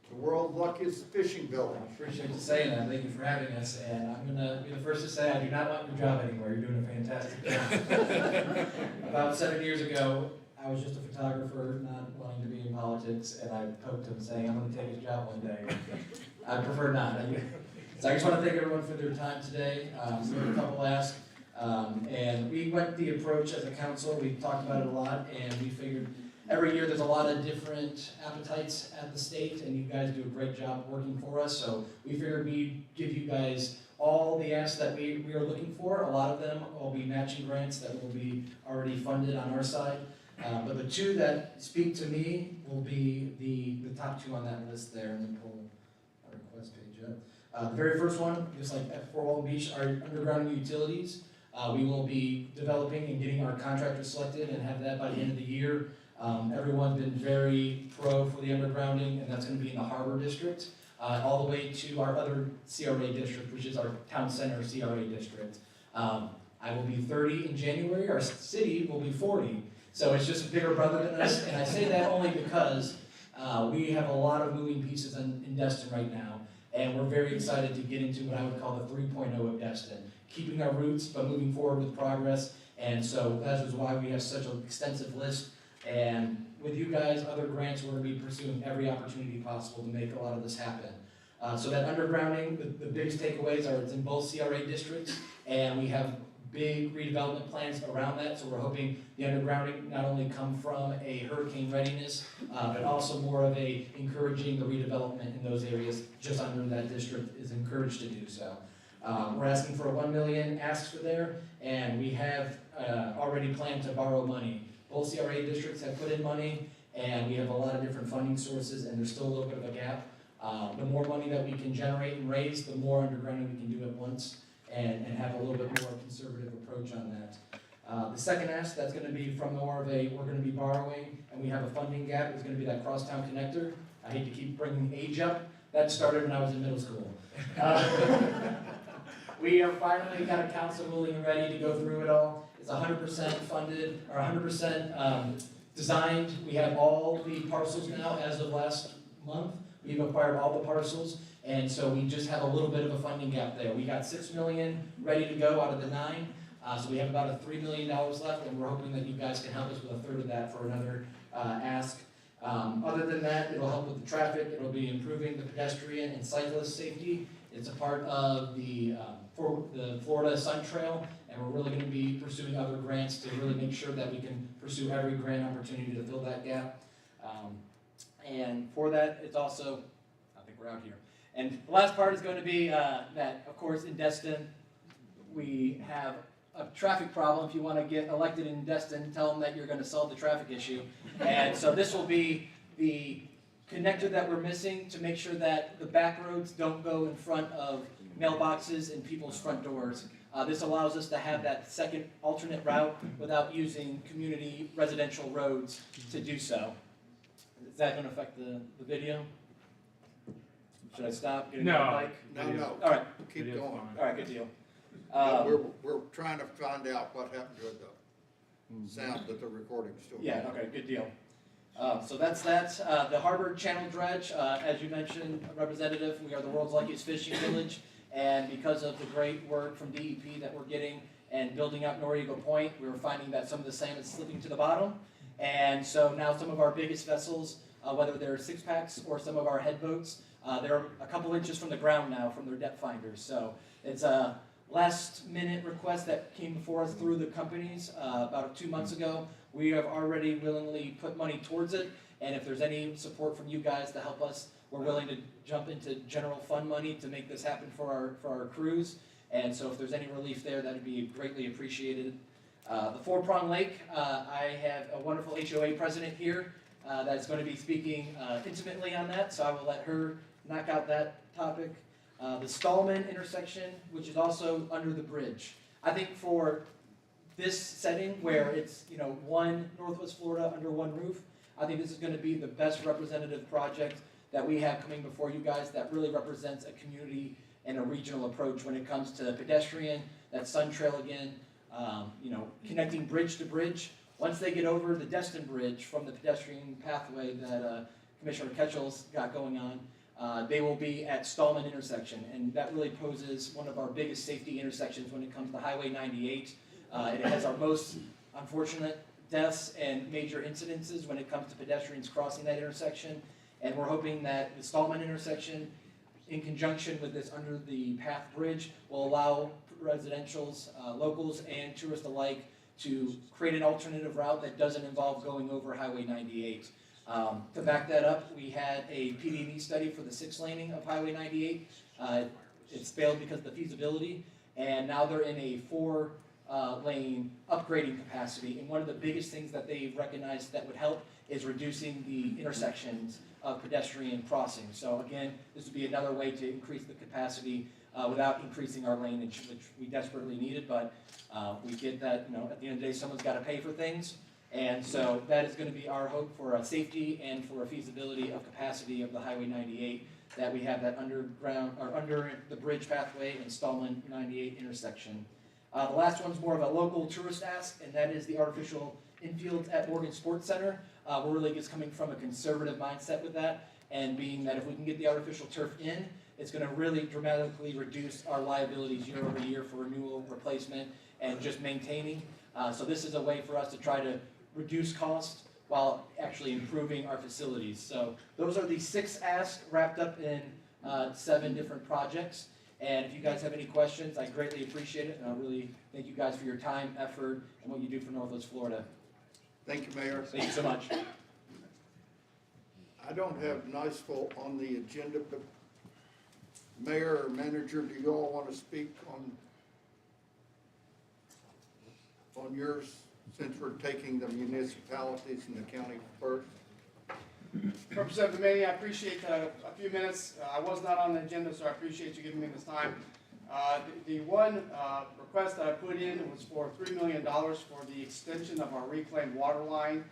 Speaker 3: the world's luckiest fishing village.
Speaker 13: Appreciate you saying that. Thank you for having us. And I'm gonna be the first to say I do not want your job anymore. You're doing a fantastic job. About 7 years ago, I was just a photographer, not wanting to be in politics, and I poked him saying I'm gonna take his job one day. I prefer not. So I just want to thank everyone for their time today. So we had a couple asked, and we went the approach as a council. We talked about it a lot, and we figured every year there's a lot of different appetites at the state, and you guys do a great job working for us. So we figured we'd give you guys all the asks that we are looking for. A lot of them will be matching grants that will be already funded on our side. But the 2 that speak to me will be the top 2 on that list there, and then pull our request page up. The very first one, just like at Fort Walton Beach, our underground utilities. We will be developing and getting our contractor selected and have that by the end of the year. Everyone's been very pro for the undergrounding, and that's going to be in the Harbor District, all the way to our other CRA district, which is our Town Center CRA district. I will be 30 in January. Our city will be 40. So it's just a bigger brother than us, and I say that only because we have a lot of moving pieces in Destin right now, and we're very excited to get into what I would call the 3.0 of Destin, keeping our roots but moving forward with progress. And so that is why we have such an extensive list. And with you guys, other grants, we're going to be pursuing every opportunity possible to make a lot of this happen. So that undergrounding, the biggest takeaways are it's in both CRA districts, and we have big redevelopment plans around that, so we're hoping the undergrounding not only come from a hurricane readiness, but also more of a encouraging the redevelopment in those areas just under that district is encouraged to do so. We're asking for a $1 million asks for there, and we have already planned to borrow money. Both CRA districts have put in money, and we have a lot of different funding sources, and there's still a little bit of a gap. The more money that we can generate and raise, the more undergrounding we can do at once. And have a little bit more conservative approach on that. The second ask, that's going to be from more of a, we're going to be borrowing, and we have a funding gap, is going to be that crosstown connector. I hate to keep bringing age up. That started when I was in middle school. We have finally got a council willing and ready to go through it all. It's 100% funded, or 100% designed. We have all the parcels now as of last month. We've acquired all the parcels. And so we just have a little bit of a funding gap there. We got $6 million ready to go out of the 9. So we have about a $3 million left, and we're hoping that you guys can help us with a third of that for another ask. Other than that, it'll help with the traffic. It'll be improving the pedestrian and cyclist safety. It's a part of the Florida Sun Trail, and we're really going to be pursuing other grants to really make sure that we can pursue every grant opportunity to fill that gap. And for that, it's also, I think we're out here. And the last part is going to be that, of course, in Destin, we have a traffic problem. If you want to get elected in Destin, tell them that you're going to solve the traffic issue. And so this will be the connector that we're missing to make sure that the back roads don't go in front of mailboxes and people's front doors. This allows us to have that second alternate route without using community residential roads to do so. Is that going to affect the video? Should I stop? Get a
Speaker 10: No.
Speaker 13: mic?
Speaker 3: No,
Speaker 13: All right.
Speaker 3: keep going.
Speaker 13: All right, good deal.
Speaker 3: We're trying to find out what happened to the sound that the recording's still.
Speaker 13: Yeah, okay, good deal. So that's that. The Harbor Channel Dredge, as you mentioned, Representative, we are the world's luckiest fishing village. And because of the great work from DEP that we're getting and building up Noriego Point, we were finding that some of the salmon is slipping to the bottom. And so now some of our biggest vessels, whether they're 6-packs or some of our head boats, they're a couple inches from the ground now from their depth finders. So it's a last minute request that came before us through the companies about 2 months ago. We have already willingly put money towards it. And if there's any support from you guys to help us, we're willing to jump into general fund money to make this happen for our crews. And so if there's any relief there, that would be greatly appreciated. The Four Prong Lake, I have a wonderful HOA president here that's going to be speaking intimately on that, so I will let her knock out that topic. The Stallman intersection, which is also under the bridge. I think for this setting where it's one Northwest Florida under one roof, I think this is going to be the best representative project that we have coming before you guys that really represents a community and a regional approach when it comes to pedestrian, that Sun Trail again, connecting bridge to bridge. Once they get over the Destin Bridge from the pedestrian pathway that Commissioner Ketchell's got going on, they will be at Stallman intersection, and that really poses one of our biggest safety intersections when it comes to Highway 98. It has our most unfortunate deaths and major incidences when it comes to pedestrians crossing that intersection. And we're hoping that the Stallman intersection, in conjunction with this under the path bridge, will allow residentials, locals, and tourists alike to create an alternative route that doesn't involve going over Highway 98. To back that up, we had a PD&E study for the 6 laning of Highway 98. It's failed because of the feasibility, and now they're in a 4 lane upgrading capacity. And one of the biggest things that they've recognized that would help is reducing the intersections of pedestrian crossings. So again, this would be another way to increase the capacity without increasing our laneage, which we desperately needed, but we get that, at the end of the day, someone's got to pay for things. And so that is going to be our hope for safety and for a feasibility of capacity of the Highway 98, that we have that underground, or under the bridge pathway and Stallman 98 intersection. The last one's more of a local tourist ask, and that is the artificial infield at Morgan Sports Center. We're really just coming from a conservative mindset with that, and being that if we can get the artificial turf in, it's going to really dramatically reduce our liabilities year over year for renewal, replacement, and just maintaining. So this is a way for us to try to reduce costs while actually improving our facilities. So those are the 6 asks wrapped up in 7 different projects. And if you guys have any questions, I greatly appreciate it, and I really thank you guys for your time, effort, and what you do for Northwest Florida.
Speaker 3: Thank you, Mayor.
Speaker 13: Thank you so much.
Speaker 3: I don't have Niceville on the agenda, but Mayor or Manager, do you all want to speak on yours, since we're taking the municipalities and the county first?
Speaker 14: Representative Maney, I appreciate a few minutes. I was not on the agenda, so I appreciate you giving me this time. The one request that I put in was for $3 million for the extension of our reclaimed water line.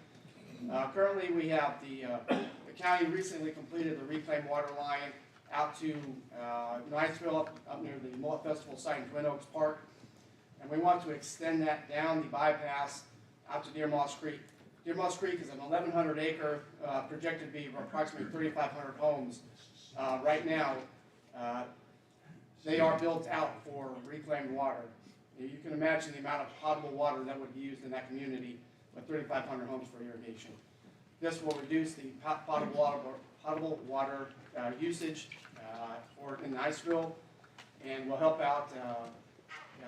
Speaker 14: Currently, we have the county recently completed the reclaimed water line out to Niceville, up near the Mullet Festival site in Twin Oaks Park. And we want to extend that down the bypass out to Deer Moss Creek. Deer Moss Creek is an 1,100 acre, projected to be approximately 3,500 homes. Right now, they are built out for reclaimed water. You can imagine the amount of potable water that would be used in that community with 3,500 homes for irrigation. This will reduce the potable water usage in Niceville, and will help out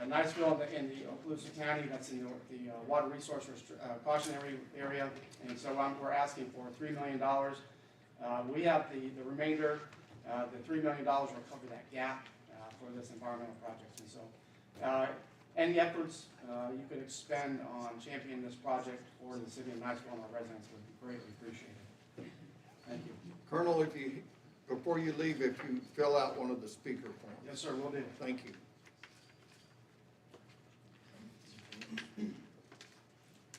Speaker 14: Niceville in the Okaloosa County. That's in the water resource cautionary area, and so we're asking for $3 million. We have the remainder. The $3 million will cover that gap for this environmental project, and so any efforts you could expend on championing this project for the city of Niceville and our residents would be greatly appreciated. Thank you.
Speaker 3: Colonel, before you leave, if you fill out one of the speaker forms.
Speaker 14: Yes, sir, will do.
Speaker 3: Thank you.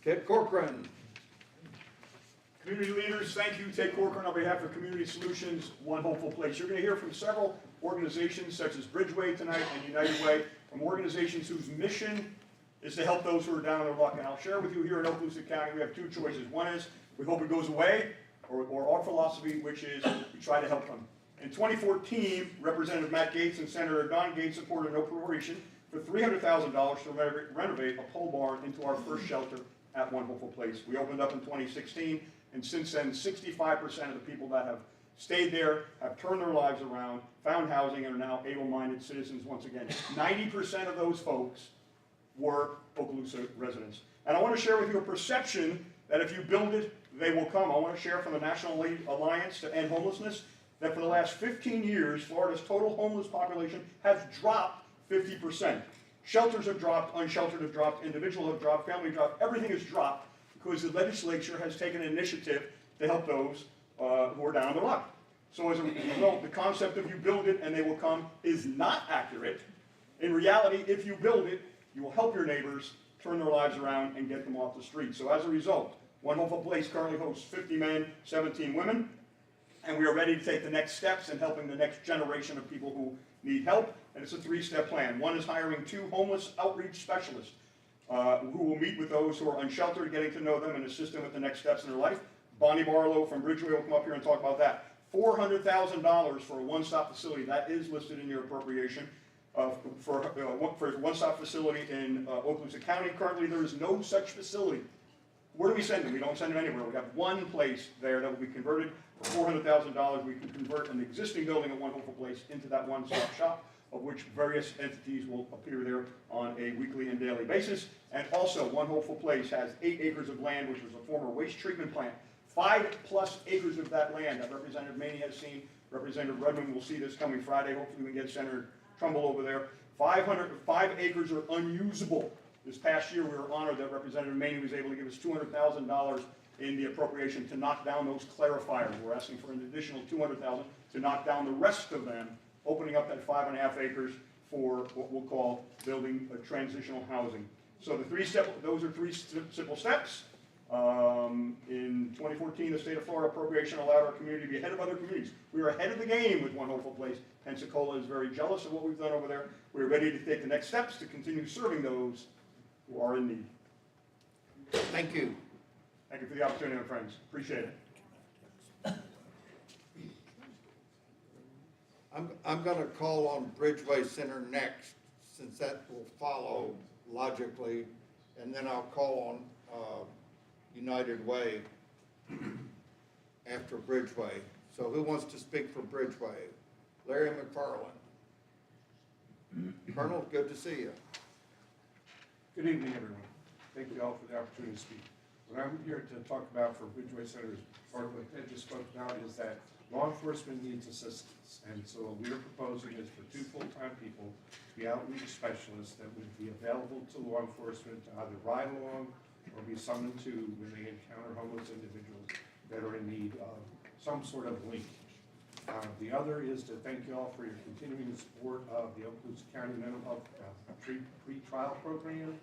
Speaker 3: Ted Corcoran.
Speaker 15: Community leaders, thank you. Ted Corcoran on behalf of Community Solutions, One Hopeful Place. You're going to hear from several organizations such as Bridgeway tonight and United Way, from organizations whose mission is to help those who are down on their luck. And I'll share with you here in Okaloosa County, we have two choices. One is we hope it goes away, or our philosophy, which is we try to help them. In 2014, Representative Matt Gates and Senator Don Gates supported an appropriation for $300,000 to renovate a pole barn into our first shelter at One Hopeful Place. We opened up in 2016, and since then, 65% of the people that have stayed there have turned their lives around, found housing, and are now able-minded citizens once again. 90% of those folks were Okaloosa residents. And I want to share with you a perception that if you build it, they will come. I want to share from the National Alliance to End Homelessness that for the last 15 years, Florida's total homeless population has dropped 50%. Shelters have dropped, unsheltered have dropped, individual have dropped, family dropped, everything has dropped because the legislature has taken an initiative to help those who are down on their luck. So as a result, the concept of you build it and they will come is not accurate. In reality, if you build it, you will help your neighbors turn their lives around and get them off the street. So as a result, One Hopeful Place currently hosts 50 men, 17 women, and we are ready to take the next steps in helping the next generation of people who need help, and it's a three-step plan. One is hiring 2 homeless outreach specialists who will meet with those who are unsheltered, getting to know them and assist them with the next steps in their life. Bonnie Barlow from Bridgeway will come up here and talk about that. $400,000 for a one-stop facility. That is listed in your appropriation for a one-stop facility in Okaloosa County. Currently, there is no such facility. Where do we send them? We don't send them anywhere. We have one place there that will be converted. For $400,000, we can convert an existing building at One Hopeful Place into that one-stop shop, of which various entities will appear there on a weekly and daily basis. And also, One Hopeful Place has 8 acres of land, which was a former waste treatment plant. 5+ acres of that land that Representative Maney has seen. Representative Rudman will see this coming Friday. Hopefully we can get Senator Trumbull over there. 5 acres are unusable. This past year, we were honored that Representative Maney was able to give us $200,000 in the appropriation to knock down those clarifiers. We're asking for an additional $200,000 to knock down the rest of them, opening up that 5.5 acres for what we'll call building a transitional housing. So those are 3 simple steps. In 2014, the state of Florida appropriation allowed our community to be ahead of other communities. We are ahead of the game with One Hopeful Place. Pensacola is very jealous of what we've done over there. We're ready to take the next steps to continue serving those who are in need.
Speaker 3: Thank you.
Speaker 15: Thank you for the opportunity, my friends. Appreciate it.
Speaker 3: I'm going to call on Bridgeway Center next, since that will follow logically, and then I'll call on United Way after Bridgeway. So who wants to speak for Bridgeway? Larry McFarland. Colonel, good to see you.
Speaker 16: Good evening, everyone. Thank you all for the opportunity to speak. What I'm here to talk about for Bridgeway Center, part of what Ted just spoke about, is that law enforcement needs assistance. And so what we're proposing is for 2 full-time people to be outreach specialists that would be available to law enforcement to either ride along or be summoned to when they encounter homeless individuals that are in need of some sort of linkage. The other is to thank you all for your continuing support of the Okaloosa County Mental Health Pre-Trial Program.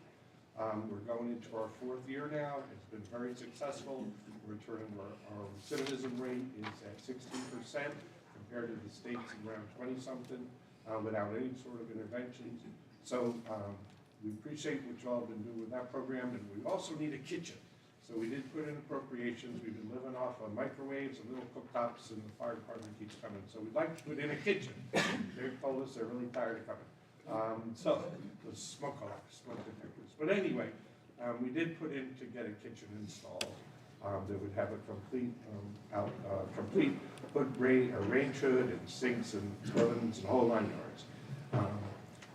Speaker 16: We're going into our 4th year now. It's been very successful. Our recidivism rate is at 16% compared to the state's around 20-something without any sort of interventions. So we appreciate what you all have been doing with that program, and we also need a kitchen. So we did put in appropriations. We've been living off of microwaves and little cooktops, and the fire department keeps coming. So we'd like to put in a kitchen. They've told us they're really tired of coming. So the smoke detectors. But anyway, we did put in to get a kitchen installed that would have a complete range hood and sinks and ovens and the whole 9 yards.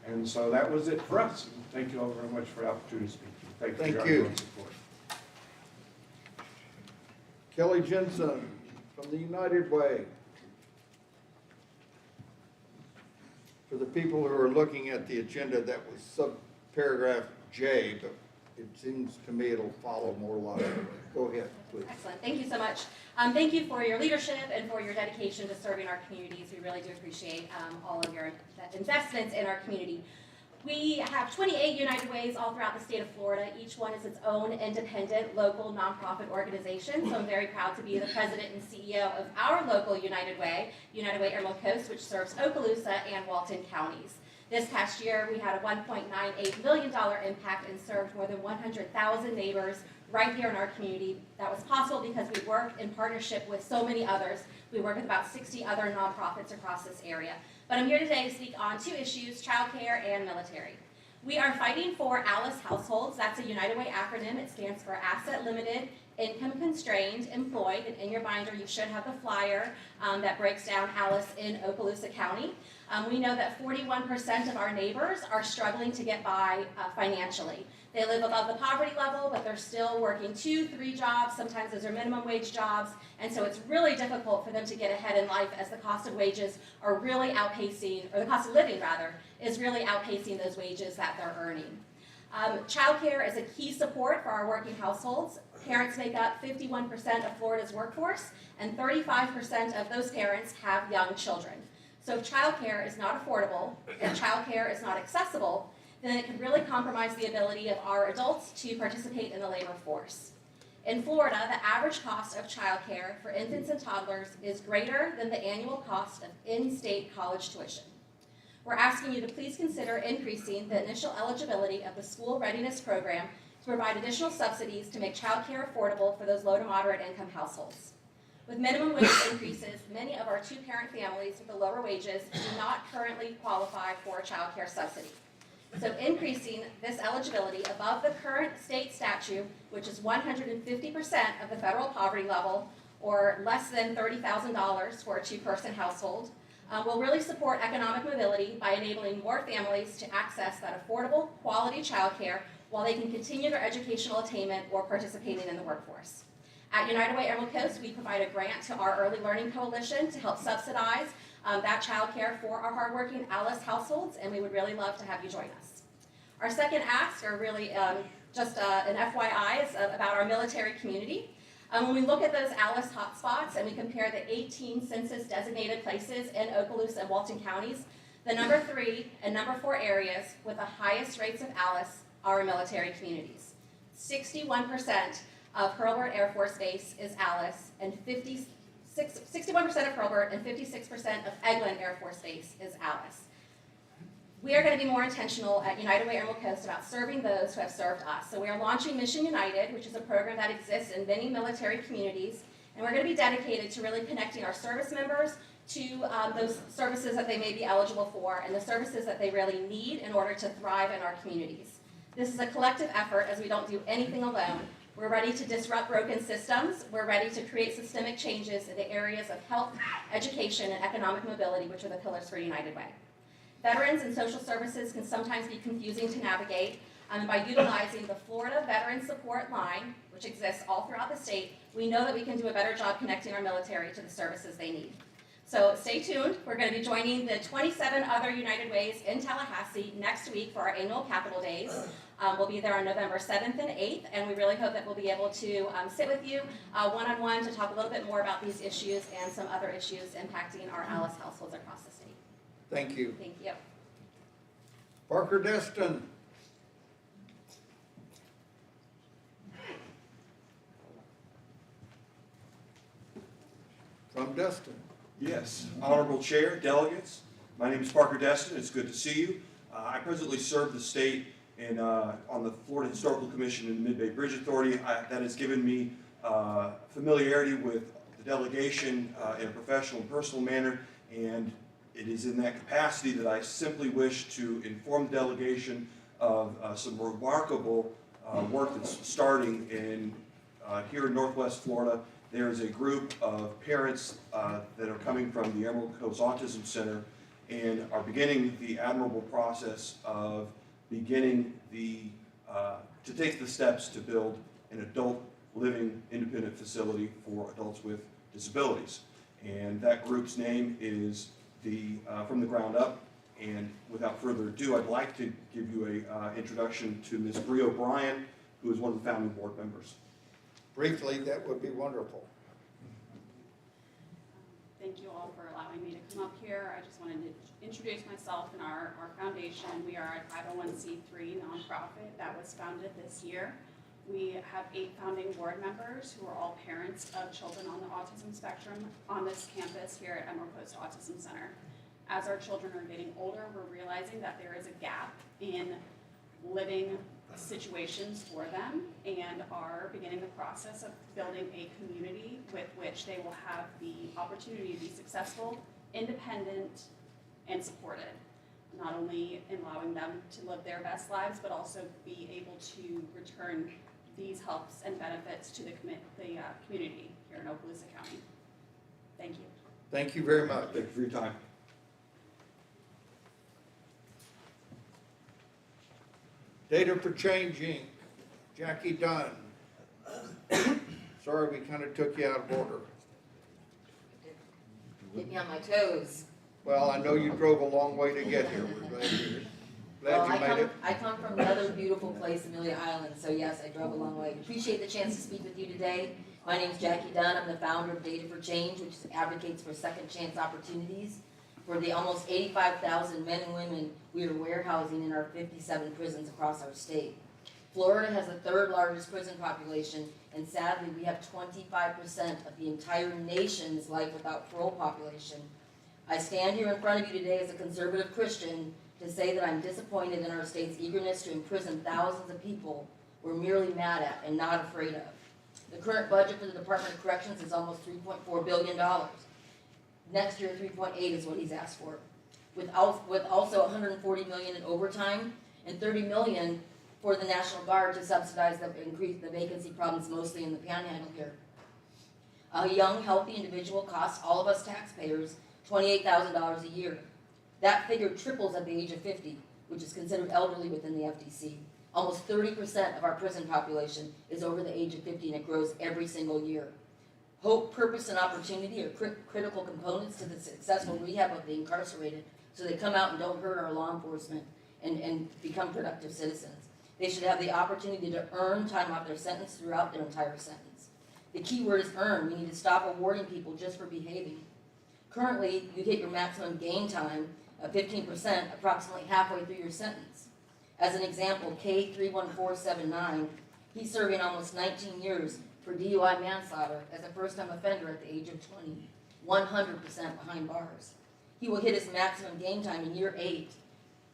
Speaker 16: And so that was it for us. Thank you all very much for the opportunity to speak. Thank you for your support.
Speaker 3: Kelly Jensen from the United Way. For the people who are looking at the agenda, that was subparagraph J, but it seems to me it'll follow more logically. Go ahead, please.
Speaker 1: Excellent, thank you so much. Thank you for your leadership and for your dedication to serving our communities. We really do appreciate all of your investments in our community. We have 28 United Ways all throughout the state of Florida. Each one is its own independent, local, nonprofit organization. So I'm very proud to be the president and CEO of our local United Way Emerald Coast, which serves Okaloosa and Walton counties. This past year, we had a $1.98 million impact and served more than 100,000 neighbors right here in our community. That was possible because we work in partnership with so many others. We work with about 60 other nonprofits across this area. But I'm here today to speak on two issues, childcare and military. We are fighting for ALICE households. That's a United Way acronym. It stands for Asset Limited, Income Constrained, Employed. And in your binder, you should have the flyer that breaks down ALICE in Okaloosa County. We know that 41% of our neighbors are struggling to get by financially. They live above the poverty level, but they're still working 2, 3 jobs. Sometimes those are minimum wage jobs. And so it's really difficult for them to get ahead in life as the cost of wages are really outpacing, or the cost of living rather, is really outpacing those wages that they're earning. Childcare is a key support for our working households. Parents make up 51% of Florida's workforce, and 35% of those parents have young children. So if childcare is not affordable, if childcare is not accessible, then it can really compromise the ability of our adults to participate in the labor force. In Florida, the average cost of childcare for infants and toddlers is greater than the annual cost of in-state college tuition. We're asking you to please consider increasing the initial eligibility of the School Readiness Program to provide additional subsidies to make childcare affordable for those low to moderate income households. With minimum wage increases, many of our 2-parent families with the lower wages do not currently qualify for a childcare subsidy. So increasing this eligibility above the current state statute, which is 150% of the federal poverty level, or less than $30,000 for a 2-person household, will really support economic mobility by enabling more families to access that affordable, quality childcare while they can continue their educational attainment or participating in the workforce. At United Way Emerald Coast, we provide a grant to our Early Learning Coalition to help subsidize that childcare for our hardworking ALICE households, and we would really love to have you join us. Our second ask, or really just an FYI, is about our military community. When we look at those ALICE hotspots and we compare the 18 census designated places in Okaloosa and Walton counties, the number 3 and number 4 areas with the highest rates of ALICE are our military communities. 61% of Hurlburt Air Force Base is ALICE, and 61% of Hurlburt and 56% of Eglin Air Force Base is ALICE. We are going to be more intentional at United Way Emerald Coast about serving those who have served us. So we are launching Mission United, which is a program that exists in many military communities, and we're going to be dedicated to really connecting our service members to those services that they may be eligible for and the services that they really need in order to thrive in our communities. This is a collective effort, as we don't do anything alone. We're ready to disrupt broken systems. We're ready to create systemic changes in the areas of health, education, and economic mobility, which are the pillars for United Way. Veterans and social services can sometimes be confusing to navigate, and by utilizing the Florida Veteran Support Line, which exists all throughout the state, we know that we can do a better job connecting our military to the services they need. So stay tuned. We're going to be joining the 27 other United Ways in Tallahassee next week for our annual Capital Days. We'll be there on November 7th and 8th, and we really hope that we'll be able to sit with you one-on-one to talk a little bit more about these issues and some other issues impacting our ALICE households across the state.
Speaker 3: Thank you.
Speaker 1: Thank you.
Speaker 3: Parker Destin. From Destin.
Speaker 17: Yes, Honorable Chair, delegates, my name is Parker Destin. It's good to see you. I presently serve the state on the Florida Historical Commission and Mid-Bay Bridge Authority. That has given me familiarity with the delegation in a professional and personal manner, and it is in that capacity that I simply wish to inform the delegation of some remarkable work that's starting here in Northwest Florida. There is a group of parents that are coming from the Emerald Coast Autism Center and are beginning the admirable process of beginning to take the steps to build an adult living independent facility for adults with disabilities. And that group's name is From the Ground Up, And without further ado, I'd like to give you a introduction to Ms. Bree O'Brien, who is one of the founding board members.
Speaker 3: Briefly, that would be wonderful.
Speaker 18: Thank you all for allowing me to come up here. I just wanted to introduce myself and our foundation. We are a 501c3 nonprofit that was founded this year. We have 8 founding board members who are all parents of children on the autism spectrum on this campus here at Emerald Coast Autism Center. As our children are getting older, we're realizing that there is a gap in living situations for them and are beginning the process of building a community with which they will have the opportunity to be successful, independent, and supported. Not only in allowing them to live their best lives, but also be able to return these helps and benefits to the community here in Okaloosa County. Thank you.
Speaker 3: Thank you very much.
Speaker 17: Thank you for your time.
Speaker 3: Data for Change, Inc., Jackie Dunn. Sorry, we kind of took you out of order.
Speaker 19: Get me on my toes.
Speaker 3: Well, I know you drove a long way to get here. We're glad you made it.
Speaker 19: I come from another beautiful place, Amelia Island, so yes, I drove a long way. Appreciate the chance to speak with you today. My name is Jackie Dunn. I'm the founder of Data for Change, which advocates for second chance opportunities for the almost 85,000 men and women we are warehousing in our 57 prisons across our state. Florida has the 3rd largest prison population, and sadly, we have 25% of the entire nation's life without parole population. I stand here in front of you today as a conservative Christian to say that I'm disappointed in our state's eagerness to imprison thousands of people we're merely mad at and not afraid of. The current budget for the Department of Corrections is almost $3.4 billion. Next year, 3.8 is what he's asked for, with also $140 million in overtime and $30 million for the National Guard to subsidize the vacancy problems mostly in the Panhandle here. A young, healthy individual costs all of us taxpayers $28,000 a year. That figure triples at the age of 50, which is considered elderly within the FDC. Almost 30% of our prison population is over the age of 50, and it grows every single year. Hope, purpose, and opportunity are critical components to the successful rehab of the incarcerated, so they come out and don't hurt our law enforcement and become productive citizens. They should have the opportunity to earn time off their sentence throughout their entire sentence. The key word is earn. We need to stop awarding people just for behaving. Currently, you hit your maximum gain time of 15% approximately halfway through your sentence. As an example, K31479, he's serving almost 19 years for DUI manslaughter as a first-time offender at the age of 20, 100% behind bars. He will hit his maximum gain time in year 8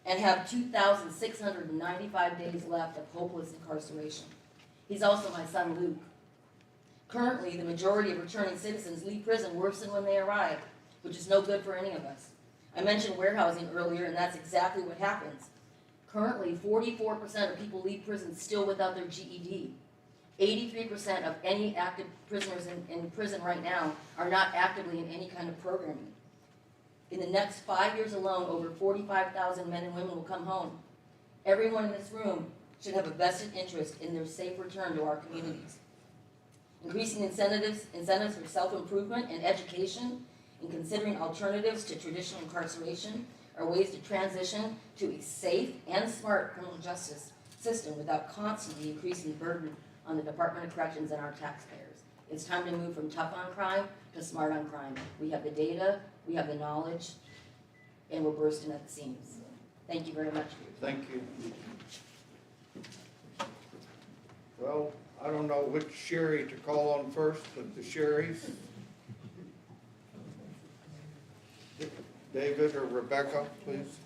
Speaker 19: and have 2,695 days left of hopeless incarceration. He's also my son, Luke. Currently, the majority of returning citizens leave prison worse than when they arrived, which is no good for any of us. I mentioned warehousing earlier, and that's exactly what happens. Currently, 44% of people leave prison still without their GED. 83% of any active prisoners in prison right now are not actively in any kind of programming. In the next 5 years alone, over 45,000 men and women will come home. Everyone in this room should have a vested interest in their safe return to our communities. Increasing incentives for self-improvement and education, and considering alternatives to traditional incarceration are ways to transition to a safe and smart criminal justice system without constantly increasing the burden on the Department of Corrections and our taxpayers. It's time to move from tough on crime to smart on crime. We have the data, we have the knowledge, and we're bursting at the seams. Thank you very much.
Speaker 3: Thank you. Well, I don't know which Sherry to call on first, but the Sherrys. David or Rebecca, please.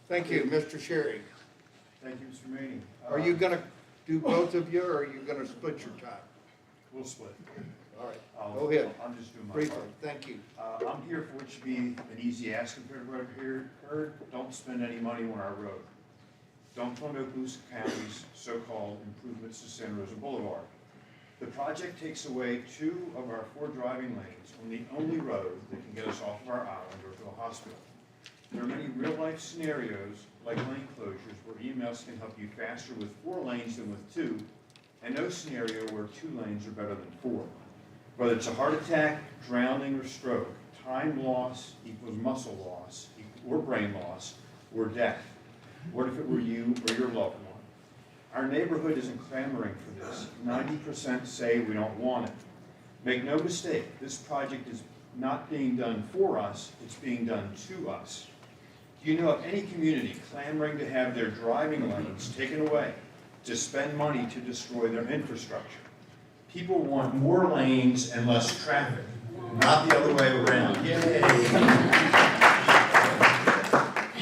Speaker 3: Thank you, Mr. Sherry.
Speaker 16: Thank you, Mr. Maney.
Speaker 3: Are you going to do both of you, or are you going to split your time?
Speaker 16: We'll split.
Speaker 3: All right, go ahead.
Speaker 16: I'm just doing my
Speaker 3: Briefly,
Speaker 16: part.
Speaker 3: thank you.
Speaker 16: I'm here for what should be an easy ask compared to what I've heard. Don't spend any money on our road. Don't fund Okaloosa County's so-called improvements to Santa Rosa Boulevard. The project takes away 2 of our 4 driving lanes on the only road that can get us off of our island or to a hospital.
Speaker 7: There are many real-life scenarios, like lane closures, where EMS can help you faster with 4 lanes than with 2, and no scenario where 2 lanes are better than 4. Whether it's a heart attack, drowning, or stroke, time loss equals muscle loss, or brain loss, or death. What if it were you or your loved one? Our neighborhood isn't clamoring for this. 90% say we don't want it. Make no mistake, this project is not being done for us, it's being done to us. Do you know of any community clamoring to have their driving lanes taken away, to spend money to destroy their infrastructure? People want more lanes and less traffic, not the other way around. Yay!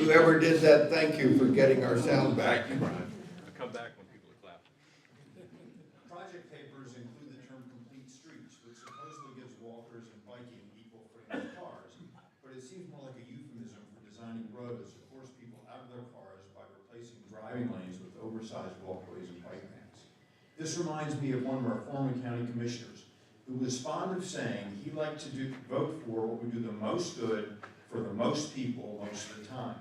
Speaker 3: Whoever did that, thank you for getting our sound back.
Speaker 2: Thank you, Brian. I'll come back when people are clapping.
Speaker 7: Project papers include the term complete streets, which supposedly gives walkers and biking equal footing with cars, but it seems more like a euphemism for designing roads to force people out of their cars by replacing driving lanes with oversized walkways and bike paths. This reminds me of one of our former county commissioners, who was fond of saying he liked to vote for what would do the most good for the most people most of the time.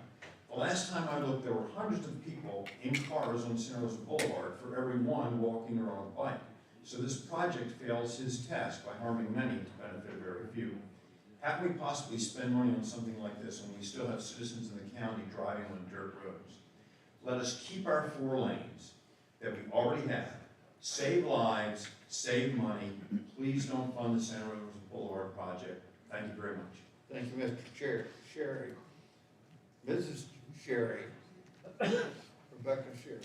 Speaker 7: The last time I looked, there were hundreds of people in cars on Santa Rosa Boulevard for every one walking or on a bike. So this project fails his test by harming many to benefit a very few. How can we possibly spend money on something like this when we still have citizens in the county driving on dirt roads? Let us keep our 4 lanes that we already have. Save lives, save money. Please don't fund the Santa Rosa Boulevard project. Thank you very much.
Speaker 3: Thank you, Mr. Sherry. Mrs. Sherry, Rebecca Sherry,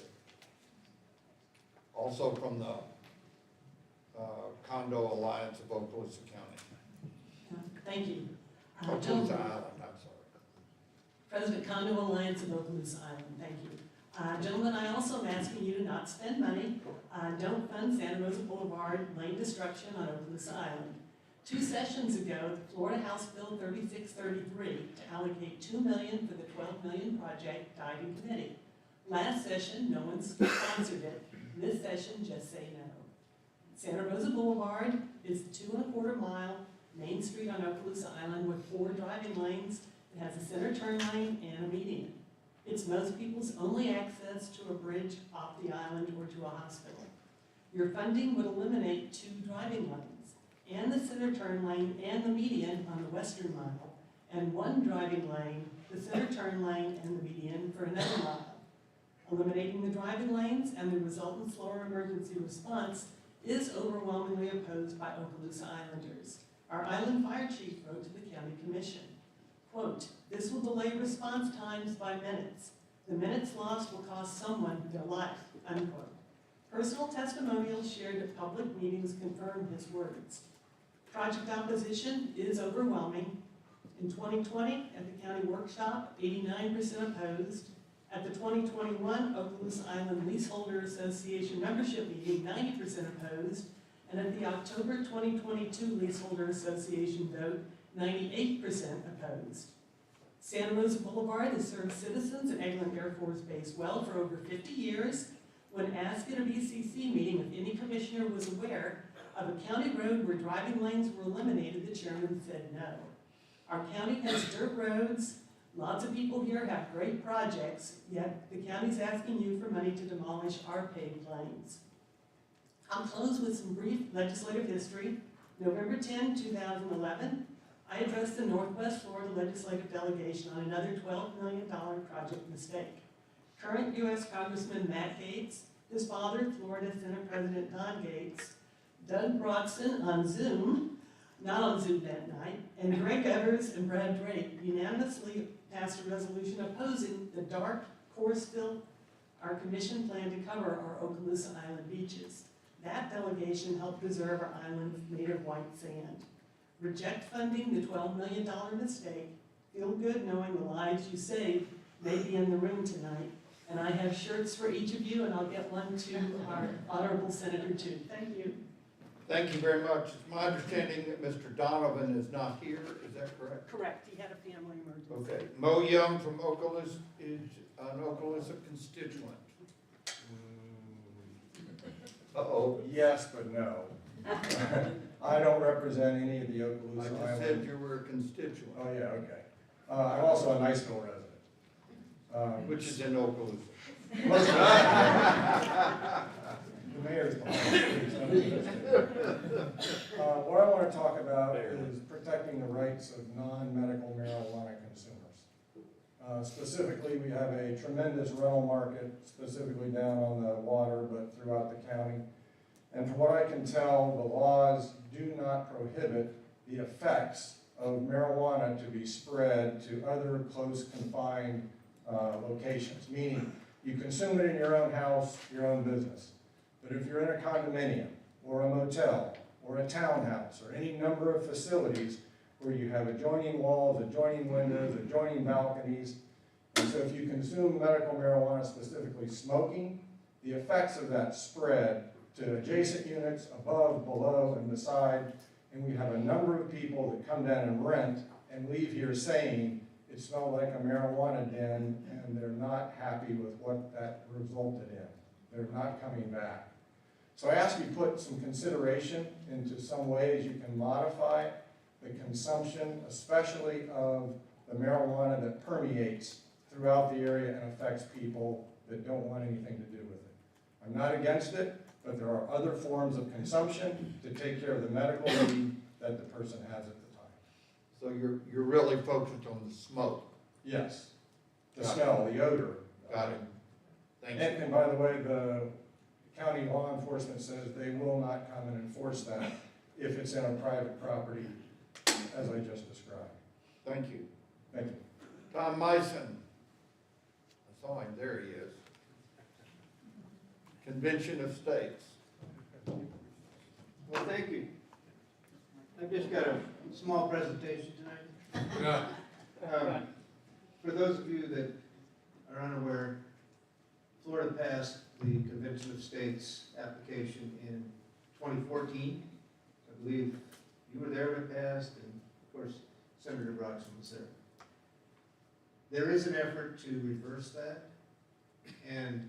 Speaker 3: also from the Condo Alliance of Okaloosa County.
Speaker 20: Thank you.
Speaker 3: Okaloosa Island, I'm sorry.
Speaker 20: President Condo Alliance of Okaloosa Island, thank you. Gentlemen, I also am asking you to not spend money. Don't fund Santa Rosa Boulevard lane destruction on Okaloosa Island. 2 sessions ago, the Florida House Bill 3633 to allocate $2 million for the $12 million project died in committee. Last session, no one sponsored it. This session, just say no. Santa Rosa Boulevard is the 2¼ mile main street on Okaloosa Island with 4 driving lanes. It has a center turn lane and a median. It's most people's only access to a bridge off the island or to a hospital. Your funding would eliminate 2 driving lanes, and the center turn lane and the median on the western mile, and 1 driving lane, the center turn lane and the median for another mile. Eliminating the driving lanes and the resultant slower emergency response is overwhelmingly opposed by Okaloosa Islanders. Our island fire chief wrote to the county commission, quote, "This will delay response times by minutes. The minutes lost will cost someone their life," unquote. Personal testimonials shared at public meetings confirm his words. Project opposition is overwhelming. In 2020, at the county workshop, 89% opposed. At the 2021 Okaloosa Island Leaseholder Association membership meeting, 90% opposed. And at the October 2022 Leaseholder Association vote, 98% opposed. Santa Rosa Boulevard has served citizens at Eglin Air Force Base well for over 50 years. When asked at a BCC meeting if any commissioner was aware of a county road where driving lanes were eliminated, the chairman said no. Our county has dirt roads. Lots of people here have great projects, yet the county's asking you for money to demolish our paved lanes. I'll close with some brief legislative history. November 10, 2011, I addressed the Northwest Florida Legislative Delegation on another $12 million project mistake. Current U.S. Congressman Matt Gaetz, his father, Florida Senate President Don Gaetz, Doug Broxson on Zoom, not on Zoom that night, and Greg Evers and Brad Drake unanimously passed a resolution opposing the dark course fill our commission plan to cover our Okaloosa Island beaches. That delegation helped preserve our island made of white sand. Reject funding the $12 million mistake. Feel good knowing the lives you saved may be in the room tonight. And I have shirts for each of you, and I'll get one to our honorable senator too. Thank you.
Speaker 3: Thank you very much. It's my understanding that Mr. Donovan is not here. Is that correct?
Speaker 20: Correct. He had a family emergency.
Speaker 3: Okay. Mo Young from Okaloosa is an Okaloosa constituent. Uh-oh.
Speaker 21: Yes, but no. I don't represent any of the Okaloosa
Speaker 3: I just
Speaker 21: Island.
Speaker 3: said you were a constituent.
Speaker 21: Oh, yeah, okay.
Speaker 8: I'm also a Niceville resident.
Speaker 3: Which is in Okaloosa.
Speaker 8: The mayor's behind. What I want to talk about is protecting the rights of non-medical marijuana consumers. Specifically, we have a tremendous rental market, specifically down on the water, but throughout the county. And from what I can tell, the laws do not prohibit the effects of marijuana to be spread to other close confined locations, meaning you consume it in your own house, your own business. But if you're in a condominium or a motel or a townhouse or any number of facilities where you have adjoining walls, adjoining windows, adjoining balconies, and so if you consume medical marijuana, specifically smoking, the effects of that spread to adjacent units, above, below, and beside, and we have a number of people that come down and rent and leave here saying it smelled like a marijuana den, and they're not happy with what that resulted in. They're not coming back. So I ask you put some consideration into some ways you can modify the consumption, especially of the marijuana that permeates throughout the area and affects people that don't want anything to do with it. I'm not against it, but there are other forms of consumption to take care of the medical need that the person has at the time.
Speaker 3: So you're really focused on the smoke?
Speaker 8: Yes. The
Speaker 3: Got it.
Speaker 8: smell, the odor.
Speaker 3: Got it. Thank you.
Speaker 8: And by the way, the county law enforcement says they will not come and enforce that if it's in a private property, as I just described.
Speaker 3: Thank you.
Speaker 8: Thank you.
Speaker 3: Tom Meissen. I saw him, there he is. Convention of States.
Speaker 21: Well, thank you. I've just got a small presentation tonight. For those of you that are unaware, Florida passed the Convention of States application in 2014. I believe you were there when it passed, and of course, Senator Broxson was there. There is an effort to reverse that, and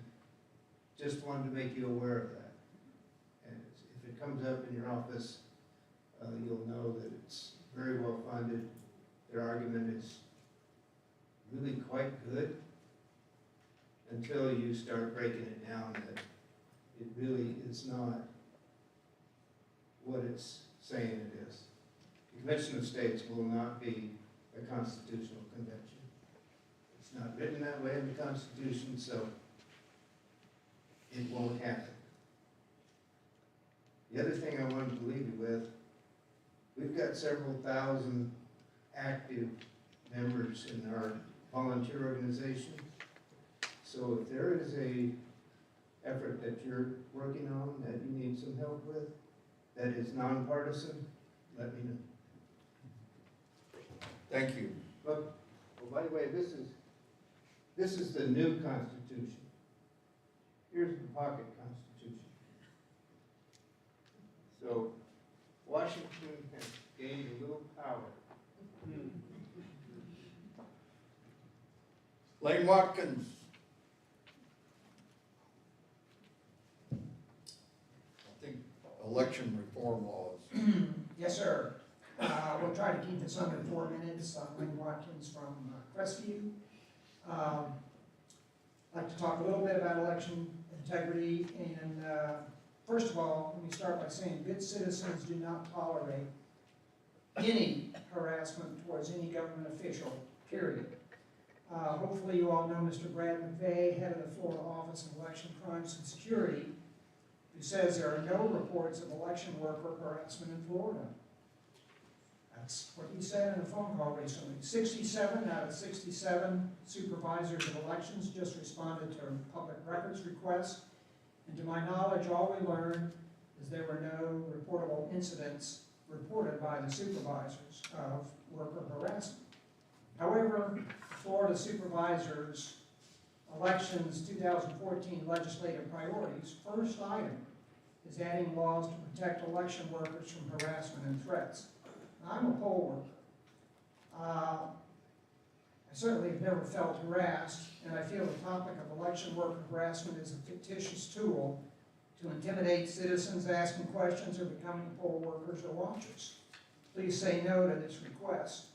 Speaker 21: just wanted to make you aware of that. And if it comes up in your office, you'll know that it's very well funded. Their argument is really quite good until you start breaking it down that it really is not what it's saying it is. The Convention of States will not be a constitutional convention. It's not written that way in the Constitution, so it won't happen. The other thing I wanted to leave you with, we've got several thousand active members in our volunteer organization. So if there is a effort that you're working on that you need some help with, that is nonpartisan, let me know.
Speaker 3: Thank you.
Speaker 21: But, oh, by the way, this is the new Constitution. Here's the pocket Constitution. So Washington has gained a little power.
Speaker 3: Lane Watkins. I think election reform laws.
Speaker 9: Yes, sir. We'll try to keep this under 4 minutes. Lynn Watkins from Crestview. I'd like to talk a little bit about election integrity. And first of all, let me start by saying good citizens do not tolerate any harassment towards any government official, period. Hopefully you all know Mr. Brad McVeigh, head of the Florida Office of Election Crimes and Security, who says there are no reports of election worker harassment in Florida. That's what he said in a phone call recently. 67 out of 67 supervisors of elections just responded to a public records request. And to my knowledge, all we learned is there were no reportable incidents reported by the supervisors of worker harassment. However, Florida Supervisors Elections 2014 legislative priorities, first item is adding laws to protect election workers from harassment and threats. I'm a poll worker. I certainly have never felt harassed, and I feel the topic of election worker harassment is a fictitious tool to intimidate citizens asking questions or becoming poll workers or watchers. Please say no to this request.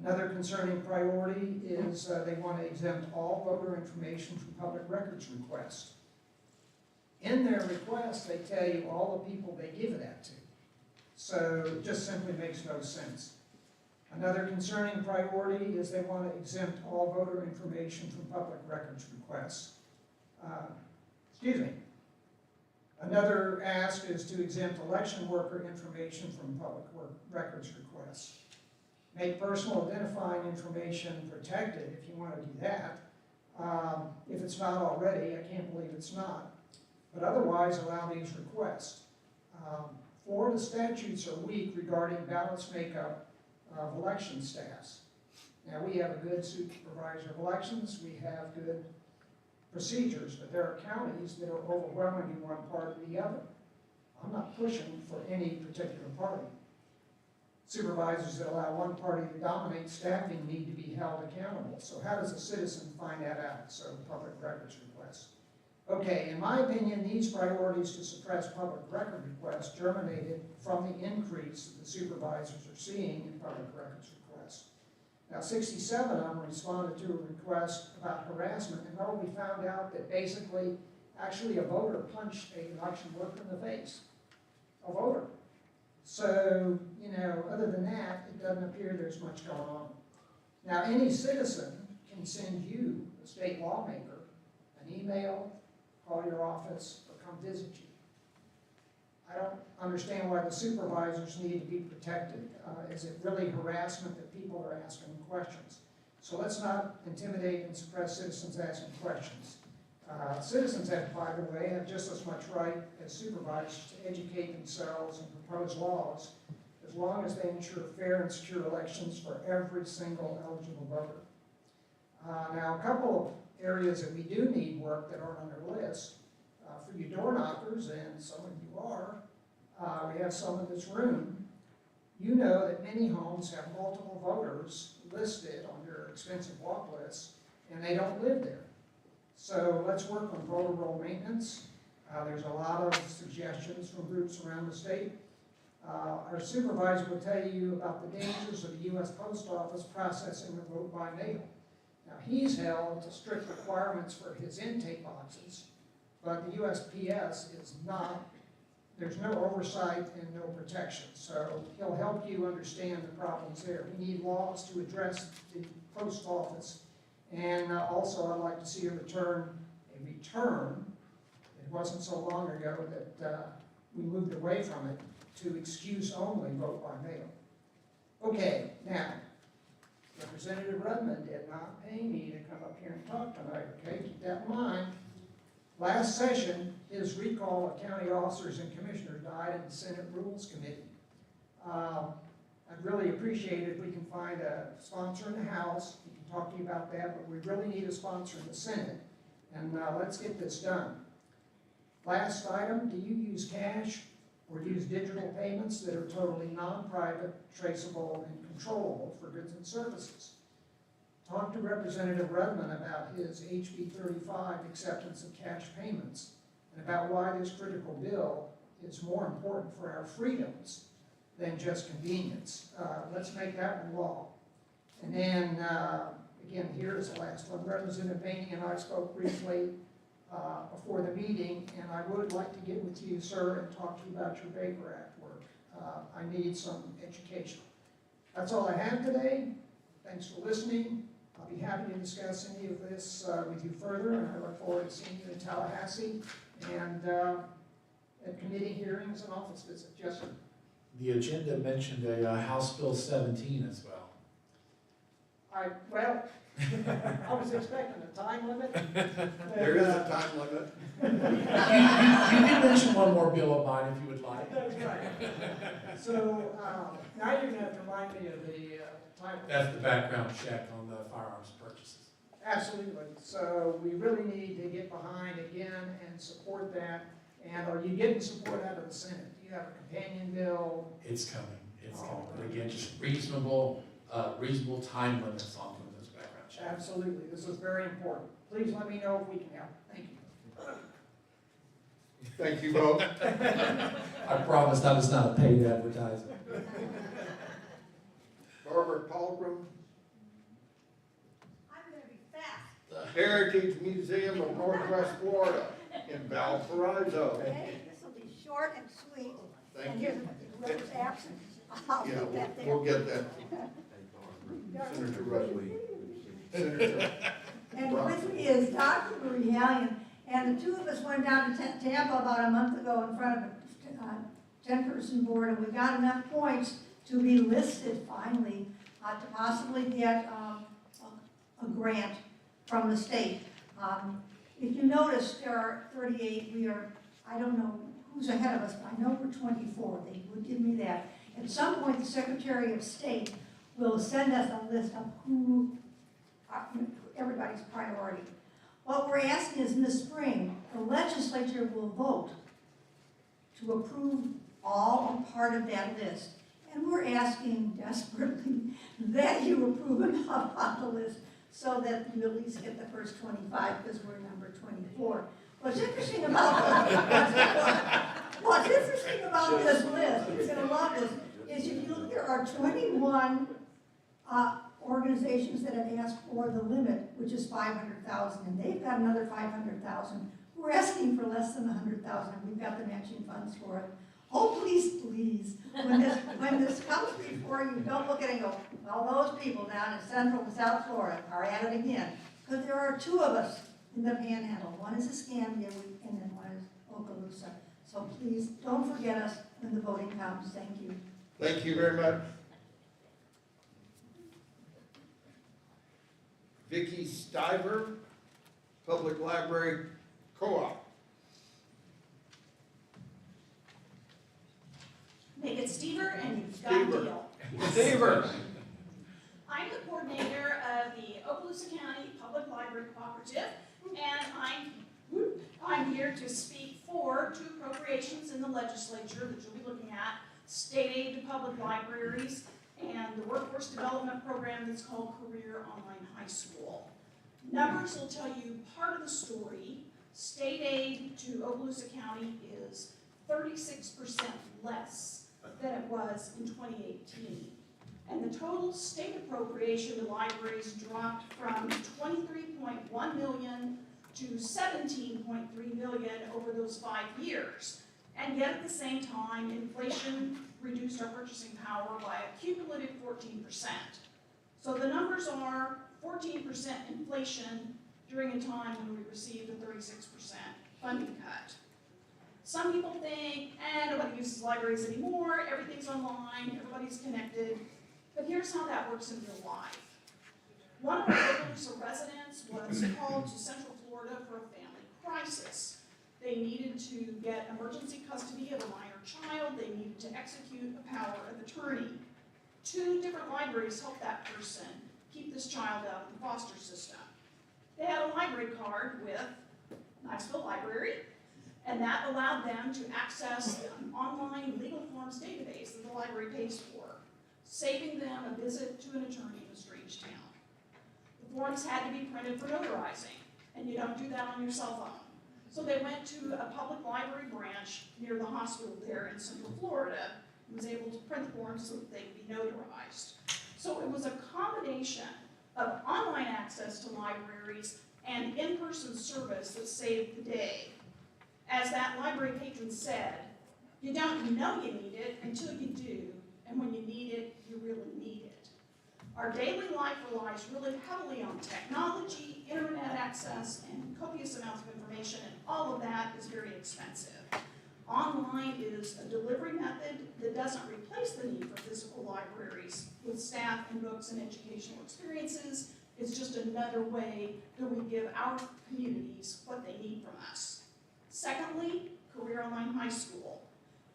Speaker 9: Another concerning priority is they want to exempt all voter information from public records requests. In their request, they tell you all the people they give that to. So it just simply makes no sense. Another concerning priority is they want to exempt all voter information from public records requests. Another ask is to exempt election worker information from public records requests. Make personal identifying information protected if you want to do that. If it's not already, I can't believe it's not. But otherwise, allow these requests. Florida statutes are weak regarding balance makeup of election staffs. Now, we have a good supervisor of elections, we have good procedures, but there are counties that are overwhelmingly one part or the other. I'm not pushing for any particular party. Supervisors that allow one party to dominate staffing need to be held accountable. So how does a citizen find that out? So public records requests. Okay, in my opinion, these priorities to suppress public record requests germinated from the increase that the supervisors are seeing in public records requests. Now, 67 of them responded to a request about harassment, and we found out that basically, actually a voter punched an election worker in the face. A voter. So, other than that, it doesn't appear there's much going on. Now, any citizen can send you, a state lawmaker, an email, call your office, or come visit you. I don't understand why the supervisors need to be protected. Is it really harassment that people are asking questions? So let's not intimidate and suppress citizens asking questions. Citizens have, by the way, have just as much right as supervisors to educate themselves and propose laws, as long as they ensure fair and secure elections for every single eligible voter. Now, a couple of areas that we do need work that aren't on our list. For you door knockers, and some of you are, we have some in this room, you know that many homes have multiple voters listed on their expensive walk lists, and they don't live there. So let's work on voter roll maintenance. There's a lot of suggestions from groups around the state. Our supervisor will tell you about the dangers of the U.S. Post Office processing the vote by mail. Now, he's held to strict requirements for his intake boxes, but the USPS is not, there's no oversight and no protection. So he'll help you understand the problems there. We need laws to address the post office. And also, I'd like to see a return. It wasn't so long ago that we moved away from it, to excuse-only vote by mail. Okay, now, Representative Rudman did not pay me to come up here and talk tonight, okay? Keep that in mind. Last session, his recall of county officers and commissioners died in the Senate Rules Committee. I'd really appreciate it if we can find a sponsor in the House. We can talk to you about that, but we really need a sponsor in the Senate. And let's get this done. Last item, do you use cash or use digital payments that are totally non-private, traceable, and controllable for goods and services? Talk to Representative Rudman about his HB 35 acceptance of cash payments and about why this critical bill is more important for our freedoms than just convenience. Let's make that one law. And then, again, here's the last one. Representative Maney and I spoke briefly before the meeting, and I would like to get with you, sir, and talk to you about your Baker Act work. I need some education. That's all I have today. Thanks for listening. I'll be happy to discuss any of this with you further, and I look forward to seeing you in Tallahassee and at committee hearings and office visits. Yes, sir.
Speaker 8: The agenda mentioned a House Bill 17 as well.
Speaker 9: I was expecting a time limit.
Speaker 3: There is a time limit.
Speaker 8: You can mention one more bill of mine if you would like.
Speaker 9: That's right. So now you're going to have to remind me of the time.
Speaker 8: That's the background check on the firearms purchases.
Speaker 9: Absolutely. So we really need to get behind again and support that. And are you getting support out of the Senate? Do you have a companion bill?
Speaker 8: It's coming. It's coming. But again, just reasonable time limits on those background checks.
Speaker 9: Absolutely. This is very important. Please let me know if we can help. Thank you.
Speaker 3: Thank you both.
Speaker 8: I promised I was not a paid advertisement.
Speaker 3: Barbara Palgrim, Heritage Museum of Northwest Florida in Valparaiso.
Speaker 5: Okay, this will be short and sweet.
Speaker 3: Thank
Speaker 5: And
Speaker 3: you.
Speaker 5: here's whoever's absent. I'll
Speaker 3: Yeah,
Speaker 5: leave that there.
Speaker 3: we'll get that. Senator Rudman. Senator.
Speaker 5: And with me is Dr. Marie Hallion, and the two of us went down to Tampa about a month ago in front of a 10-person board, and we got enough points to be listed finally to possibly get a grant from the state. If you notice, there are 38, I don't know who's ahead of us, but I know we're 24, they would give me that. At some point, the Secretary of State will send us a list of who everybody's priority. What we're asking is in the spring, the legislature will vote to approve all or part of that list. And we're asking desperately that you approve enough on the list so that you at least get the first 25 because we're number 24. What's interesting about this list, you're going to love this, is if you look, there are 21 organizations that have asked for the limit, which is 500,000, and they've got another 500,000. We're asking for less than 100,000, and we've got the matching funds for it. Oh, please, please, when this comes before you, don't look at it and go, well, those people down in Central and South Florida are at it again. Because there are two of us in the Panhandle. One is Escambia, and then one is Okaloosa. So please, don't forget us when the voting comes. Thank you.
Speaker 3: Thank you very much. Vicki Stiver, Public Library Co-op.
Speaker 22: Make it Stever and you've got a deal.
Speaker 3: Stever.
Speaker 22: I'm the coordinator of the Okaloosa County Public Library Cooperative, and I'm here to speak for two appropriations in the legislature that you'll be looking at, state aid to public libraries, and the workforce development program that's called Career Online High School. Numbers will tell you part of the story. State aid to Okaloosa County is 36% less than it was in 2018. And the total state appropriation to libraries dropped from 23.1 million to 17.3 million over those 5 years. And yet at the same time, inflation reduced our purchasing power by a cumulative 14%. So the numbers are 14% inflation during a time when we received a 36% funding cut. Some people think, nobody uses libraries anymore, everything's online, everybody's connected. But here's how that works in real life. One of our Okaloosa residents was called to Central Florida for a family crisis. They needed to get emergency custody of a minor child. They needed to execute a power of attorney. 2 different libraries helped that person keep this child out of the foster system. They had a library card with Knoxville Library, and that allowed them to access an online legal forms database that the library pays for, saving them a visit to an attorney in a strange town. The forms had to be printed for notarizing, and you don't do that on your cell phone. So they went to a public library branch near the hospital there in Central Florida and was able to print the forms so that they could be notarized. So it was a combination of online access to libraries and in-person service that saved the day. As that library patron said, you don't know you need it until you do, and when you need it, you really need it. Our daily life relies really heavily on technology, internet access, and copious amounts of information, and all of that is very expensive. Online is a delivery method that doesn't replace the need for physical libraries with staff and books and educational experiences. It's just another way that we give our communities what they need from us. Secondly, Career Online High School.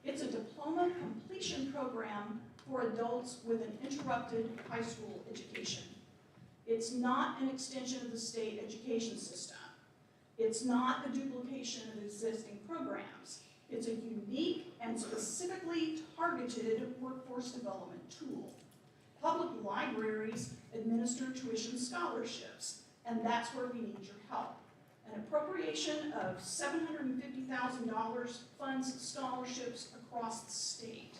Speaker 22: It's a diploma completion program for adults with an interrupted high school education. It's not an extension of the state education system. It's not a duplication of existing programs. It's a unique and specifically targeted workforce development tool. Public libraries administer tuition scholarships, and that's where we need your help. An appropriation of $750,000 funds scholarships across the state.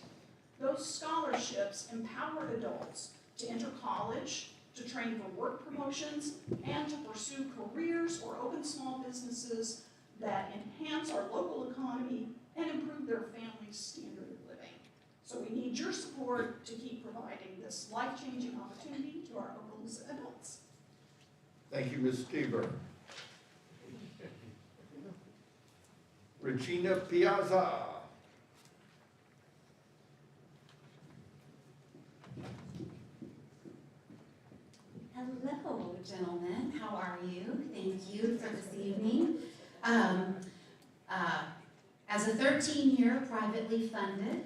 Speaker 22: Those scholarships empower adults to enter college, to train for work promotions, and to pursue careers or open small businesses that enhance our local economy and improve their family's standard of living. So we need your support to keep providing this life-changing opportunity to our Okaloosa adults.
Speaker 3: Thank you, Ms. Stever. Regina Piazza.
Speaker 6: Hello, gentlemen. How are you? Thank you for this evening. As a 13-year privately funded,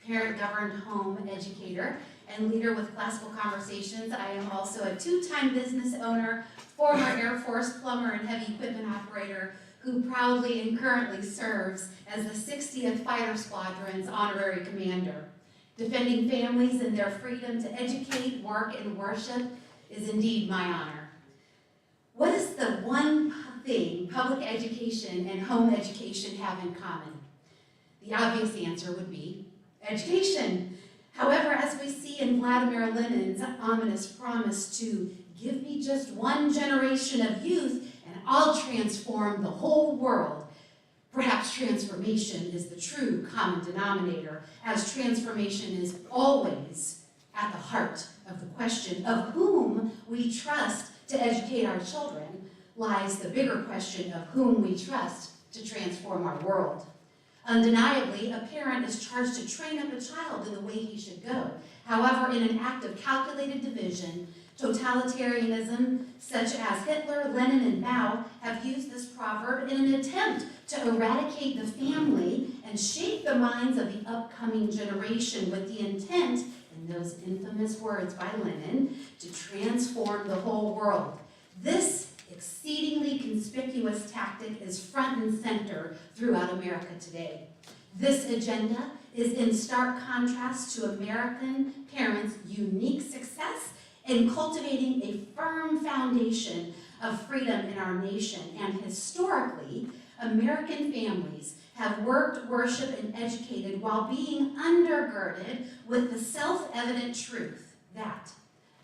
Speaker 6: parent-governed home educator and leader with Classical Conversations, I am also a two-time business owner, former Air Force plumber and heavy equipment operator who proudly and currently serves as the 60th Fighter Squadron's honorary commander. Defending families and their freedom to educate, work, and worship is indeed my honor. What is the one thing public education and home education have in common? The obvious answer would be education. However, as we see in Vladimir Lenin's ominous promise to give me just one generation of youth and I'll transform the whole world, perhaps transformation is the true common denominator, as transformation is always at the heart of the question of whom we trust to educate our children lies the bigger question of whom we trust to transform our world. Undeniably, a parent is charged to train up a child in the way he should go. However, in an act of calculated division, totalitarianism, such as Hitler, Lenin, and Mao, have used this proverb in an attempt to eradicate the family and shape the minds of the upcoming generation with the intent, in those infamous words by Lenin, to transform the whole world. This exceedingly conspicuous tactic is front and center throughout America today. This agenda is in stark contrast to American parents' unique success in cultivating a firm foundation of freedom in our nation. And historically, American families have worked, worshiped, and educated while being undergirded with the self-evident truth that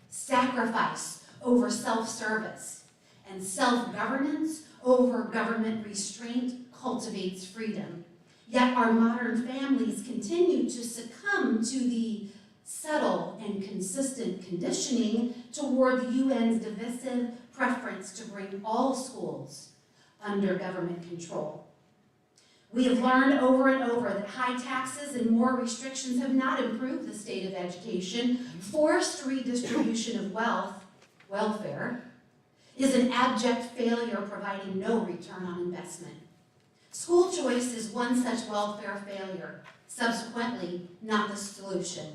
Speaker 6: sacrifice over self-service and self-governance over government restraint cultivates freedom. Yet our modern families continue to succumb to the subtle and consistent conditioning toward the UN's divisive preference to bring all schools under government control. We have learned over and over that high taxes and more restrictions have not improved the state of education. Forced redistribution of welfare, is an abject failure providing no return on investment. School choice is one such welfare failure, subsequently not the solution.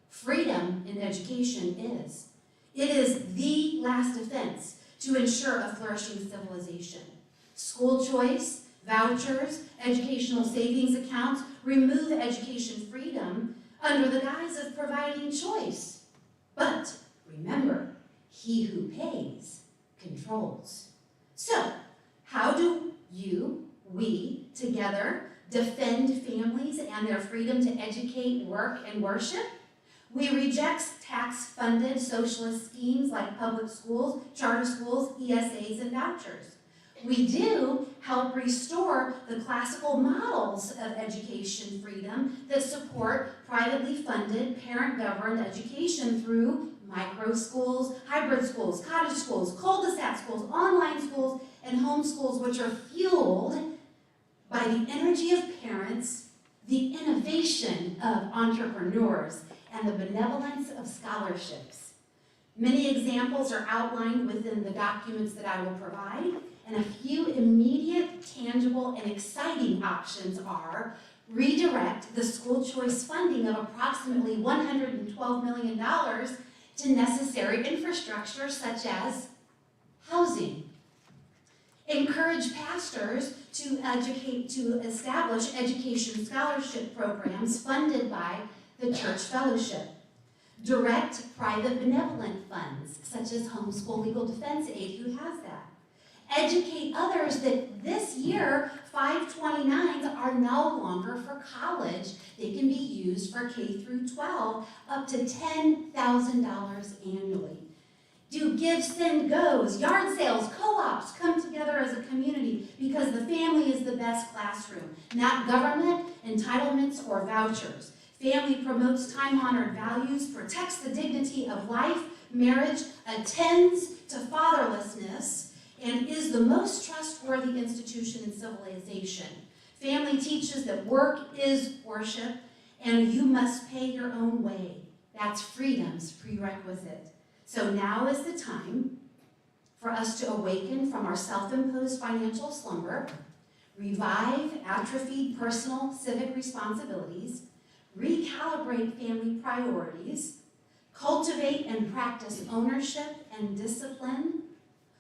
Speaker 6: Freedom in education is. It is the last defense to ensure a flourishing civilization. School choice, vouchers, educational savings accounts remove education freedom under the guise of providing choice. But remember, he who pays controls. So, how do we together defend families and their freedom to educate, work, and worship? We reject tax-funded socialist schemes like public schools, charter schools, ESAs, and vouchers. We do help restore the classical models of education freedom that support privately funded, parent-governed education through micro schools, hybrid schools, cottage schools, cul-de-sac schools, online schools, and home schools, which are fueled by the energy of parents, the innovation of entrepreneurs, and the benevolence of scholarships. Many examples are outlined within the documents that I will provide, and a few immediate, tangible, and exciting options are redirect the school choice funding of approximately $112 million to necessary infrastructure such as housing. Encourage pastors to establish education scholarship programs funded by the church fellowship. Direct private benevolent funds, such as Homeschool Legal Defense Aid, who has that. Educate others that this year, 529s are no longer for college. They can be used for K through 12, up to $10,000 annually. do give, send, goes, yard sales, co-ops come together as a community because the family is the best classroom, not government, entitlements, or vouchers. Family promotes time-honored values, protects the dignity of life, marriage, attends to fatherlessness, and is the most trustworthy institution in civilization. Family teaches that work is worship, and you must pay your own way. That's freedom's prerequisite. So now is the time for us to awaken from our self-imposed financial slumber, revive atrophied personal civic responsibilities, recalibrate family priorities, cultivate and practice ownership and discipline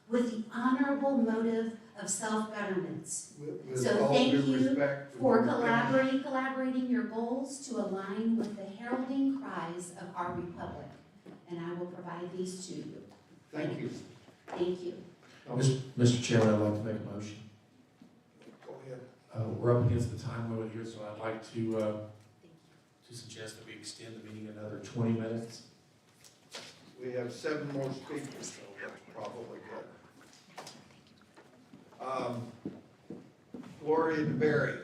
Speaker 6: with the honorable motive of self-betterment. So thank you for collaborating your goals to align with the heralding cries of our republic. And I will provide these to you.
Speaker 3: Thank you.
Speaker 6: Thank you.
Speaker 8: Mr. Chairman, I'd like to make a motion.
Speaker 3: Go ahead.
Speaker 8: We're up against the time limit here, so I'd like to suggest that we extend the meeting another 20 minutes.
Speaker 3: We have 7 more speakers, so that's probably good. Gloria DeBerry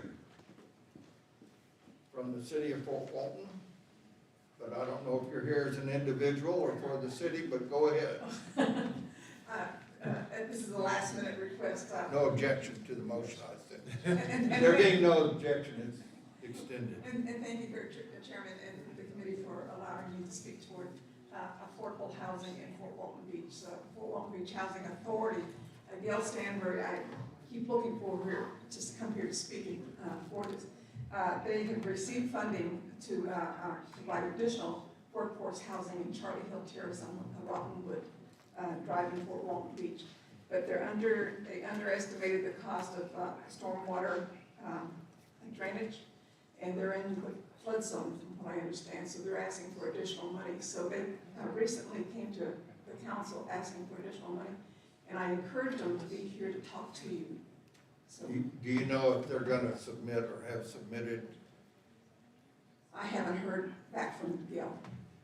Speaker 3: from the city of Fort Walton. But I don't know if you're here as an individual or for the city, but go ahead.
Speaker 4: This is a last minute request.
Speaker 3: No objection to the motion, I think. There being no objection, it's extended.
Speaker 4: And thank you, Chairman, and the committee for allowing me to speak toward affordable housing in Fort Walton Beach. So Fort Walton Beach Housing Authority, Gail Stanbury, I keep looking forward here just to come here to speaking for this. They have received funding to provide additional workforce housing in Charlie Hill Terrace on Robinwood Drive in Fort Walton Beach. But they underestimated the cost of stormwater drainage, and they're in the flood zone, from what I understand, so they're asking for additional money. So they recently came to the council asking for additional money, and I encouraged them to be here to talk to you. So,
Speaker 3: Do you know if they're going to submit or have submitted?
Speaker 4: I haven't heard back from Gail.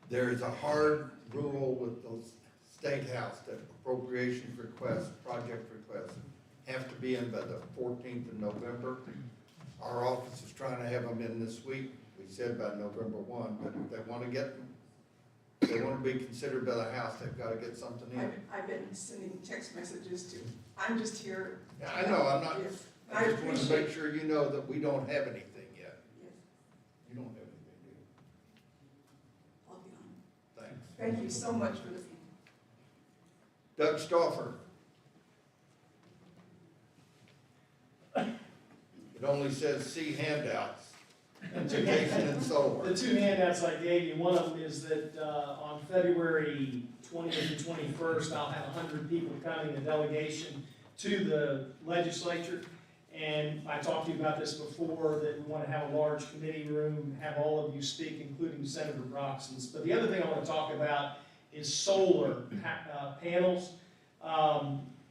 Speaker 3: There is a hard rule with those State House that appropriations requests, project requests, have to be in by the 14th of November. Our office is trying to have them in this week. We said by November 1, but if they want to get them, they want to be considered by the House, they've got to get something in.
Speaker 4: I've been sending text messages to, I'm just here.
Speaker 3: Yeah, I know, I'm not,
Speaker 4: Yes.
Speaker 3: I just want to make sure you know that we don't have anything yet.
Speaker 4: Yes.
Speaker 3: You don't have anything, do you?
Speaker 4: I'll be on.
Speaker 3: Thanks.
Speaker 4: Thank you so much for listening.
Speaker 3: Doug Stauffer. It only says see handouts, education and solar.
Speaker 11: The 2 handouts I gave you, one of them is that on February 20th and 21st, I'll have 100 people coming, a delegation to the legislature. And I talked to you about this before, that we want to have a large committee room, have all of you speak, including Senator Broxson. But the other thing I want to talk about is solar panels.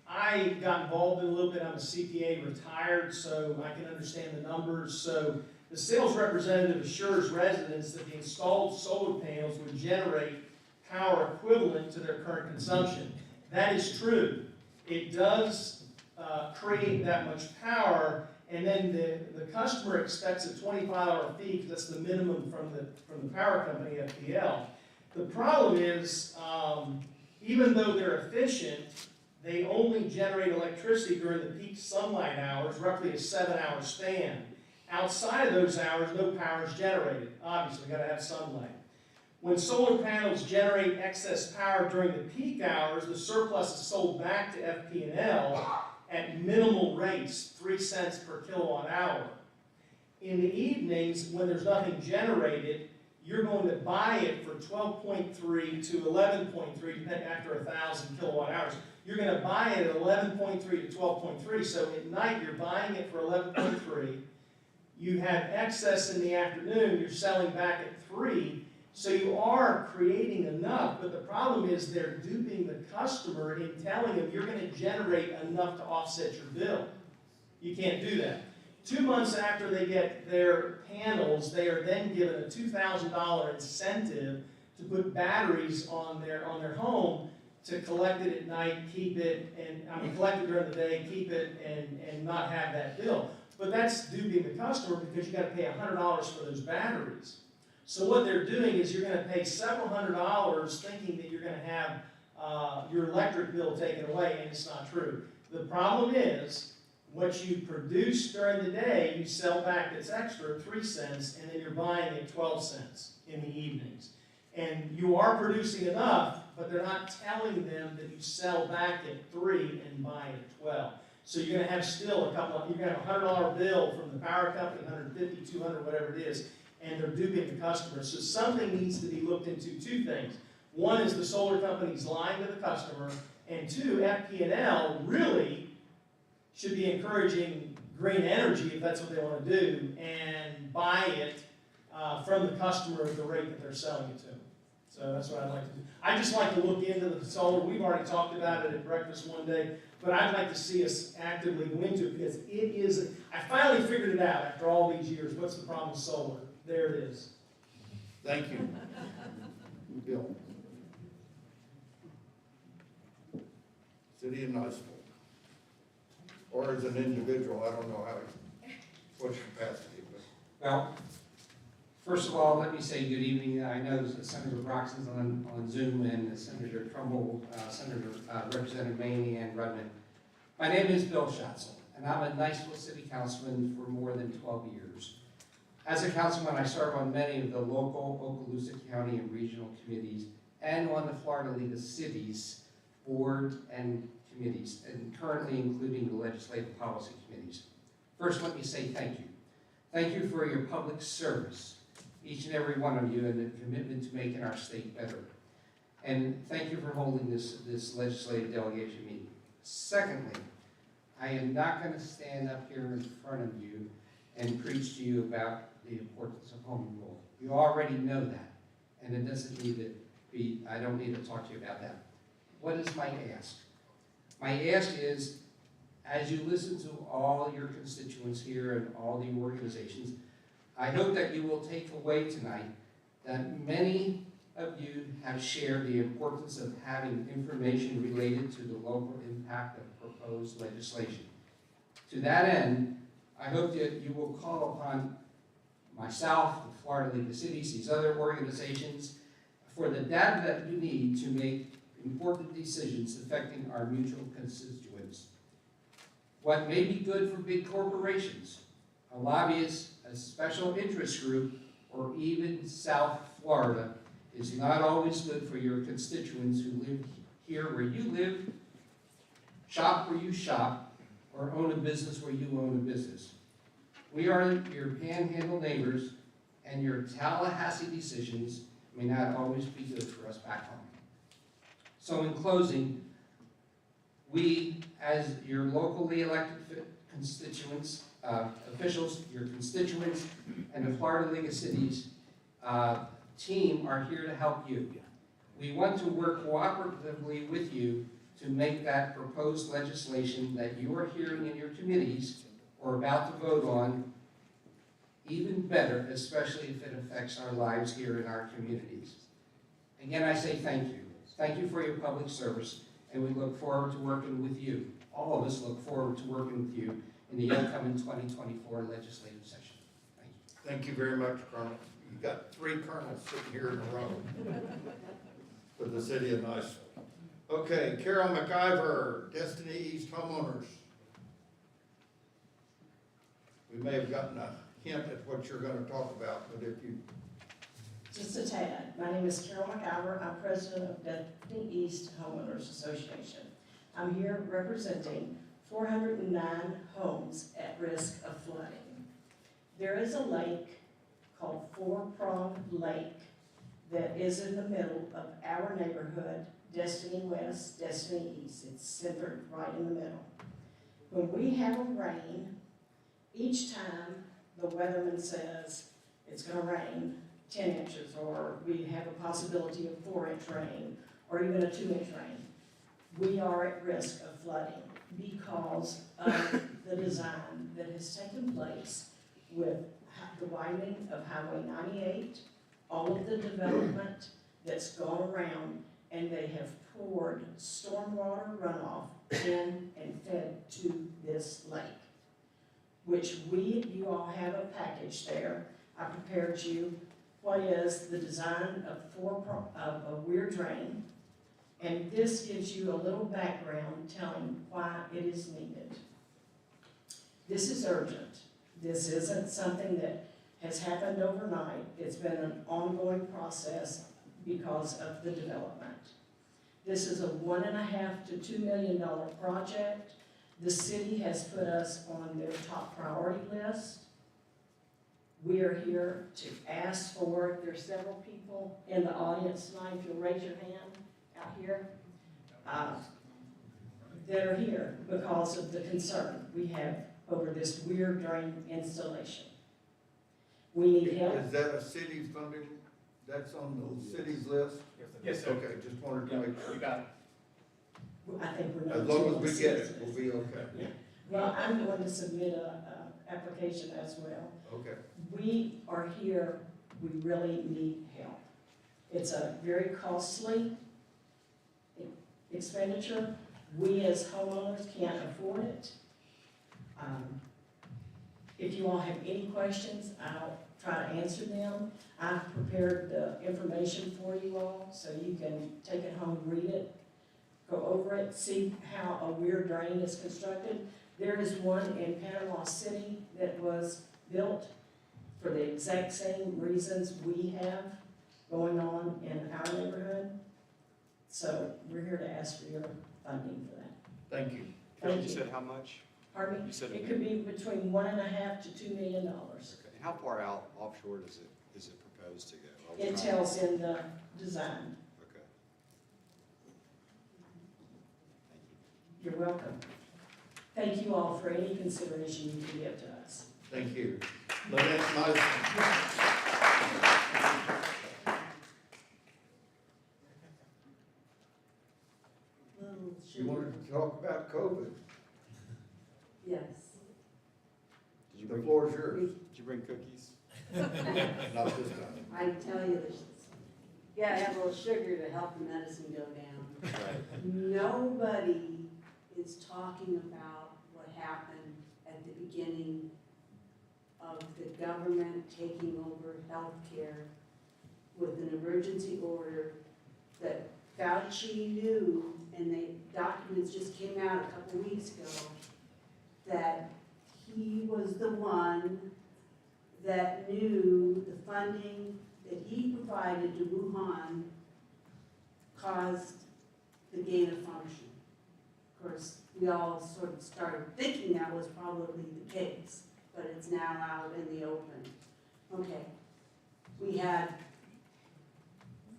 Speaker 11: I got involved in a little bit. I'm a CPA retired, so I can understand the numbers. So the sales representative assures residents that the installed solar panels would generate power equivalent to their current consumption. That is true. It does create that much power, and then the customer expects a $25 fee because that's the minimum from the power company, FPL. The problem is, even though they're efficient, they only generate electricity during the peak sunlight hours, roughly a 7-hour span. Outside of those hours, no power is generated. Obviously, you've got to have sunlight. When solar panels generate excess power during the peak hours, the surplus is sold back to FP&L at minimal rates, 3 cents per kilowatt hour. In the evenings, when there's nothing generated, you're going to buy it for 12.3 to 11.3, after 1,000 kilowatt hours. You're going to buy it at 11.3 to 12.3, so at night you're buying it for 11.3. You have excess in the afternoon, you're selling back at 3. So you are creating enough, but the problem is they're duping the customer in telling them you're going to generate enough to offset your bill. You can't do that. 2 months after they get their panels, they are then given a $2,000 incentive to put batteries on their home to collect it at night, keep it, collect it during the day, keep it, and not have that bill. But that's duping the customer because you gotta pay $100 for those batteries. So what they're doing is you're gonna pay several $100s thinking that you're gonna have your electric bill taken away, and it's not true. The problem is, what you produce during the day, you sell back that's extra, 3 cents, and then you're buying at 12 cents in the evenings. And you are producing enough, but they're not telling them that you sell back at 3 and buy at 12. So you're gonna have still you're gonna have a $100 bill from the power company, 150, 200, whatever it is, and they're duping the customer. So something needs to be looked into. 2 things. One is the solar company's lying to the customer, and 2, FP&L really should be encouraging green energy, if that's what they want to do, and buy it from the customer at the rate that they're selling it to them. So that's what I'd like to do. I just like to look into the solar. We've already talked about it at breakfast one day, but I'd like to see us actively go into it because it is, I finally figured it out after all these years. What's the problem with solar? There it is.
Speaker 3: Thank you. Bill. City of Niceville. Or as an individual, I don't know what's capacity, but.
Speaker 10: Well, first of all, let me say good evening. I know that Senator Broxson's on Zoom and Senator Trumbull, Representative Maney and Rudman. My name is Bill Schatzel, and I'm a Niceville City Councilman for more than 12 years. As a councilman, I serve on many of the local Okaloosa County and regional committees and on the Florida League of Cities board and committees, and currently including the legislative policy committees. First, let me say thank you. Thank you for your public service, each and every one of you, and the commitment to making our state better. And thank you for holding this legislative delegation meeting. Secondly, I am not going to stand up here in front of you and preach to you about the importance of home rule. You already know that, and it doesn't need to be, I don't need to talk to you about that. What is my ask? My ask is, as you listen to all your constituents here and all the organizations, I hope that you will take away tonight that many of you have shared the importance of having information related to the local impact of proposed legislation. To that end, I hope that you will call upon myself, the Florida League of Cities, these other organizations, for the data that you need to make important decisions affecting our mutual constituents. What may be good for big corporations, a lobbyist, a special interest group, or even South Florida is not always good for your constituents who live here where you live, shop where you shop, or own a business where you own a business. We are your panhandle neighbors, and your Tallahassee decisions may not always be good for us back home. So in closing, we, as your locally elected constituents, officials, your constituents, and the Florida League of Cities team are here to help you. We want to work cooperatively with you to make that proposed legislation that you are hearing in your committees or about to vote on even better, especially if it affects our lives here in our communities. Again, I say thank you. Thank you for your public service, and we look forward to working with you. All of us look forward to working with you in the upcoming 2024 legislative session. Thank you.
Speaker 3: Thank you very much, Colonel. You've got 3 colonels sitting here in a row for the city of Niceville. Okay, Carol McIver, Destiny East Homeowners. We may have gotten a hint at what you're going to talk about, but if you...
Speaker 12: Just a tad. My name is Carol McIver. I'm president of Destiny East Homeowners Association. I'm here representing 409 homes at risk of flooding. There is a lake called Four Prong Lake that is in the middle of our neighborhood, Destiny West, Destiny East. It's centered right in the middle. When we have a rain, each time the weatherman says it's going to rain 10 inches, or we have a possibility of 4-inch rain, or even a 2-inch rain, we are at risk of flooding because of the design that has taken place with the widening of Highway 98, all of the development that's gone around, and they have poured stormwater runoff in and fed to this lake, which you all have a package there. I prepared you what is the design of a weir drain, and this gives you a little background telling why it is needed. This is urgent. This isn't something that has happened overnight. It's been an ongoing process because of the development. This is a $1.5 to $2 million project. The city has put us on their top priority list. We are here to ask for, there's several people in the audience tonight, if you'll raise your hand out here, that are here because of the concern we have over this weir drain installation. We need help.
Speaker 3: Is that a city's funding, that's on the city's list?
Speaker 10: Yes, sir.
Speaker 3: Okay, just wanted to make sure.
Speaker 10: You got it.
Speaker 12: I think we're not.
Speaker 3: As long as we get it, we'll be okay.
Speaker 12: Yeah. Well, I'm going to submit a application as well.
Speaker 3: Okay.
Speaker 12: We are here, we really need help. It's a very costly expenditure. We as homeowners can't afford it. If you all have any questions, I'll try to answer them. I've prepared the information for you all, so you can take it home, read it, go over it, see how a weir drain is constructed. There is one in Panama City that was built for the exact same reasons we have going on in our neighborhood. So we're here to ask for your funding for that.
Speaker 3: Thank you.
Speaker 12: Thank
Speaker 7: You
Speaker 12: you.
Speaker 7: said how much?
Speaker 12: Pardon me?
Speaker 7: You said
Speaker 12: It could be between $1.5 to $2 million.
Speaker 7: Okay. And how far out offshore is it proposed to go?
Speaker 12: It tells in the design.
Speaker 7: Okay.
Speaker 12: You're welcome. Thank you all for any consideration you can give to us.
Speaker 3: Thank you. The next motion. You wanted to talk about COVID?
Speaker 13: Yes.
Speaker 3: The floor is yours.
Speaker 7: Did you bring cookies?
Speaker 3: Not this time.
Speaker 13: I tell you, you gotta have a little sugar to help the medicine go down.
Speaker 7: Right.
Speaker 13: Nobody is talking about what happened at the beginning of the government taking over healthcare with an emergency order that Fauci knew, and the documents just came out a couple weeks ago, that he was the one that knew the funding that he provided to Wuhan caused the gain of function. Of course, we all sort of started thinking that was probably the case, but it's now out in the open. Okay, we had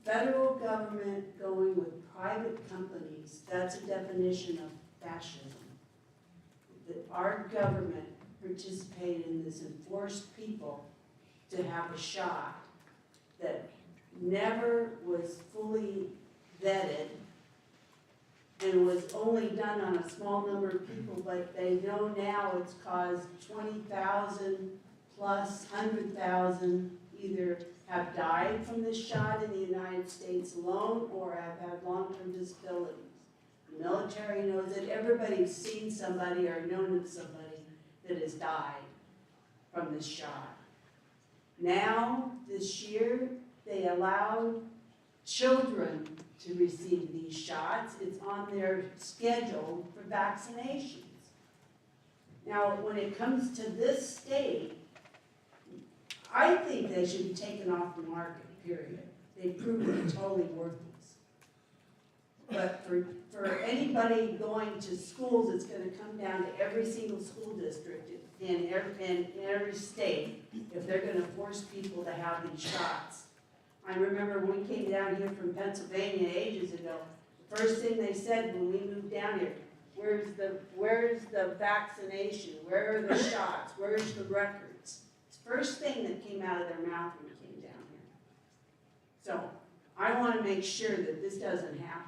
Speaker 13: federal government going with private companies. That's a definition of fascism. That our government participated in this and forced people to have a shot that never was fully vetted and was only done on a small number of people, but they know now it's caused 20,000 plus 100,000 either have died from this shot in the United States alone or have had long-term disabilities. The military knows it. Everybody's seen somebody or known of somebody that has died from this shot. Now, this year, they allowed children to receive these shots. It's on their schedule for vaccinations. Now, when it comes to this state, I think they should be taken off the market, period. They've proven totally worthless. But for anybody going to schools, it's gonna come down to every single school district in every state if they're gonna force people to have these shots. I remember when we came down here from Pennsylvania ages ago, the first thing they said when we moved down here, where's the vaccination? Where are the shots? Where's the records? It's the first thing that came out of their mouth when we came down here. So I wanna make sure that this doesn't happen.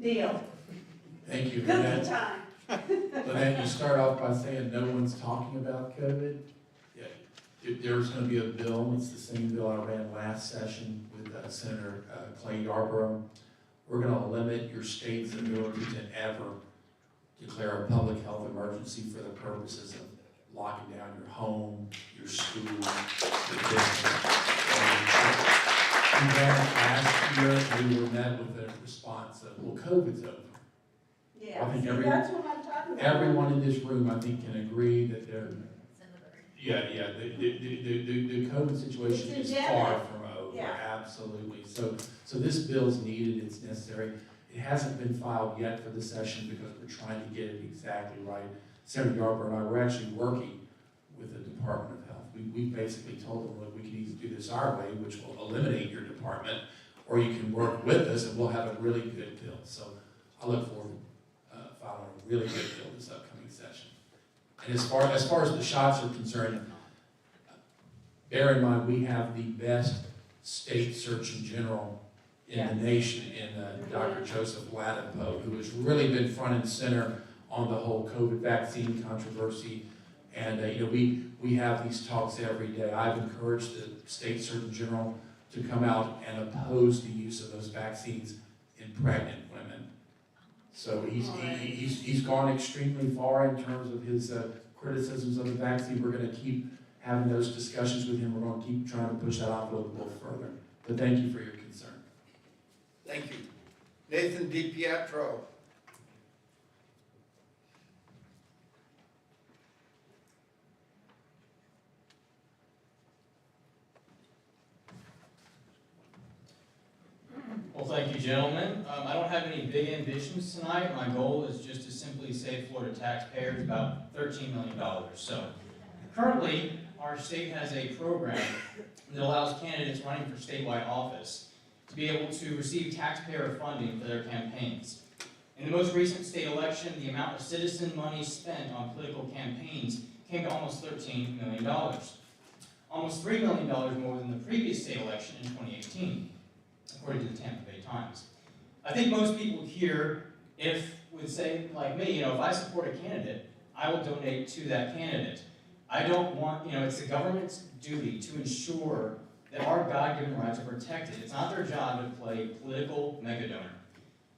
Speaker 13: Deal.
Speaker 8: Thank you,
Speaker 13: Cookie
Speaker 8: Lynette.
Speaker 13: time.
Speaker 8: Lynette, you start off by saying no one's talking about COVID. Yeah, there's going to be a bill, it's the same bill I ran last session with Senator Clay Yarborough. We're going to limit your state's ability to ever declare a public health emergency for the purposes of locking down your home, your school, your business. Last year, we were met with a response of, well, COVID's over.
Speaker 13: Yeah,
Speaker 8: I think
Speaker 13: see, that's what I'm talking about.
Speaker 8: everyone in this room, I think, can agree that the COVID situation
Speaker 13: It's
Speaker 8: is
Speaker 13: endemic.
Speaker 8: far from over,
Speaker 13: Yeah.
Speaker 8: absolutely. So this bill's needed, it's necessary. It hasn't been filed yet for the session because we're trying to get it exactly right. Senator Yarborough and I were actually working with the Department of Health. We basically told them, look, we can either do this our way, which will eliminate your department, or you can work with us and we'll have a really good bill. So I look forward to filing a really good bill this upcoming session. And as far as the shots are concerned, bear in mind, we have the best state surgeon general in the nation in Dr. Joseph Ladapo, who has really been front and center on the whole COVID vaccine controversy. And we have these talks every day. I've encouraged the state surgeon general to come out and oppose the use of those vaccines in pregnant women. So he's gone extremely far in terms of his criticisms of the vaccine. We're going to keep having those discussions with him. We're going to keep trying to push that envelope a little further. But thank you for your concern.
Speaker 3: Thank you. Nathan DiPietro.
Speaker 14: Well, thank you, gentlemen. I don't have any big ambitions tonight. My goal is just to simply save Florida taxpayers about $13 million. So currently, our state has a program that allows candidates running for statewide office to be able to receive taxpayer funding for their campaigns. In the most recent state election, the amount of citizen money spent on political campaigns came to almost $13 million. Almost $3 million more than the previous state election in 2018. According to the Tampa Bay Times. I think most people here, would say, like me, if I support a candidate, I will donate to that candidate. I don't want, it's the government's duty to ensure that our God-given rights are protected. It's not their job to play political megadonor.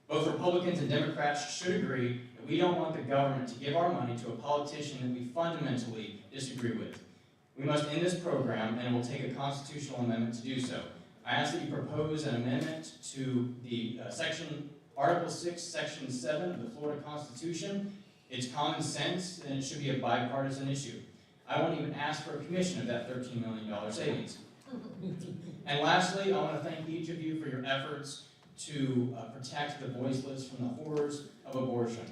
Speaker 14: Both Republicans and Democrats should agree that we don't want the government to give our money to a politician that we fundamentally disagree with. We must end this program, and it will take a constitutional amendment to do so. I ask that you propose an amendment to the Article 6, Section 7 of the Florida Constitution. It's common sense, and it should be a bipartisan issue. I won't even ask for a commission of that $13 million savings. And lastly, I want to thank each of you for your efforts to protect the voiceless from the horrors of abortion.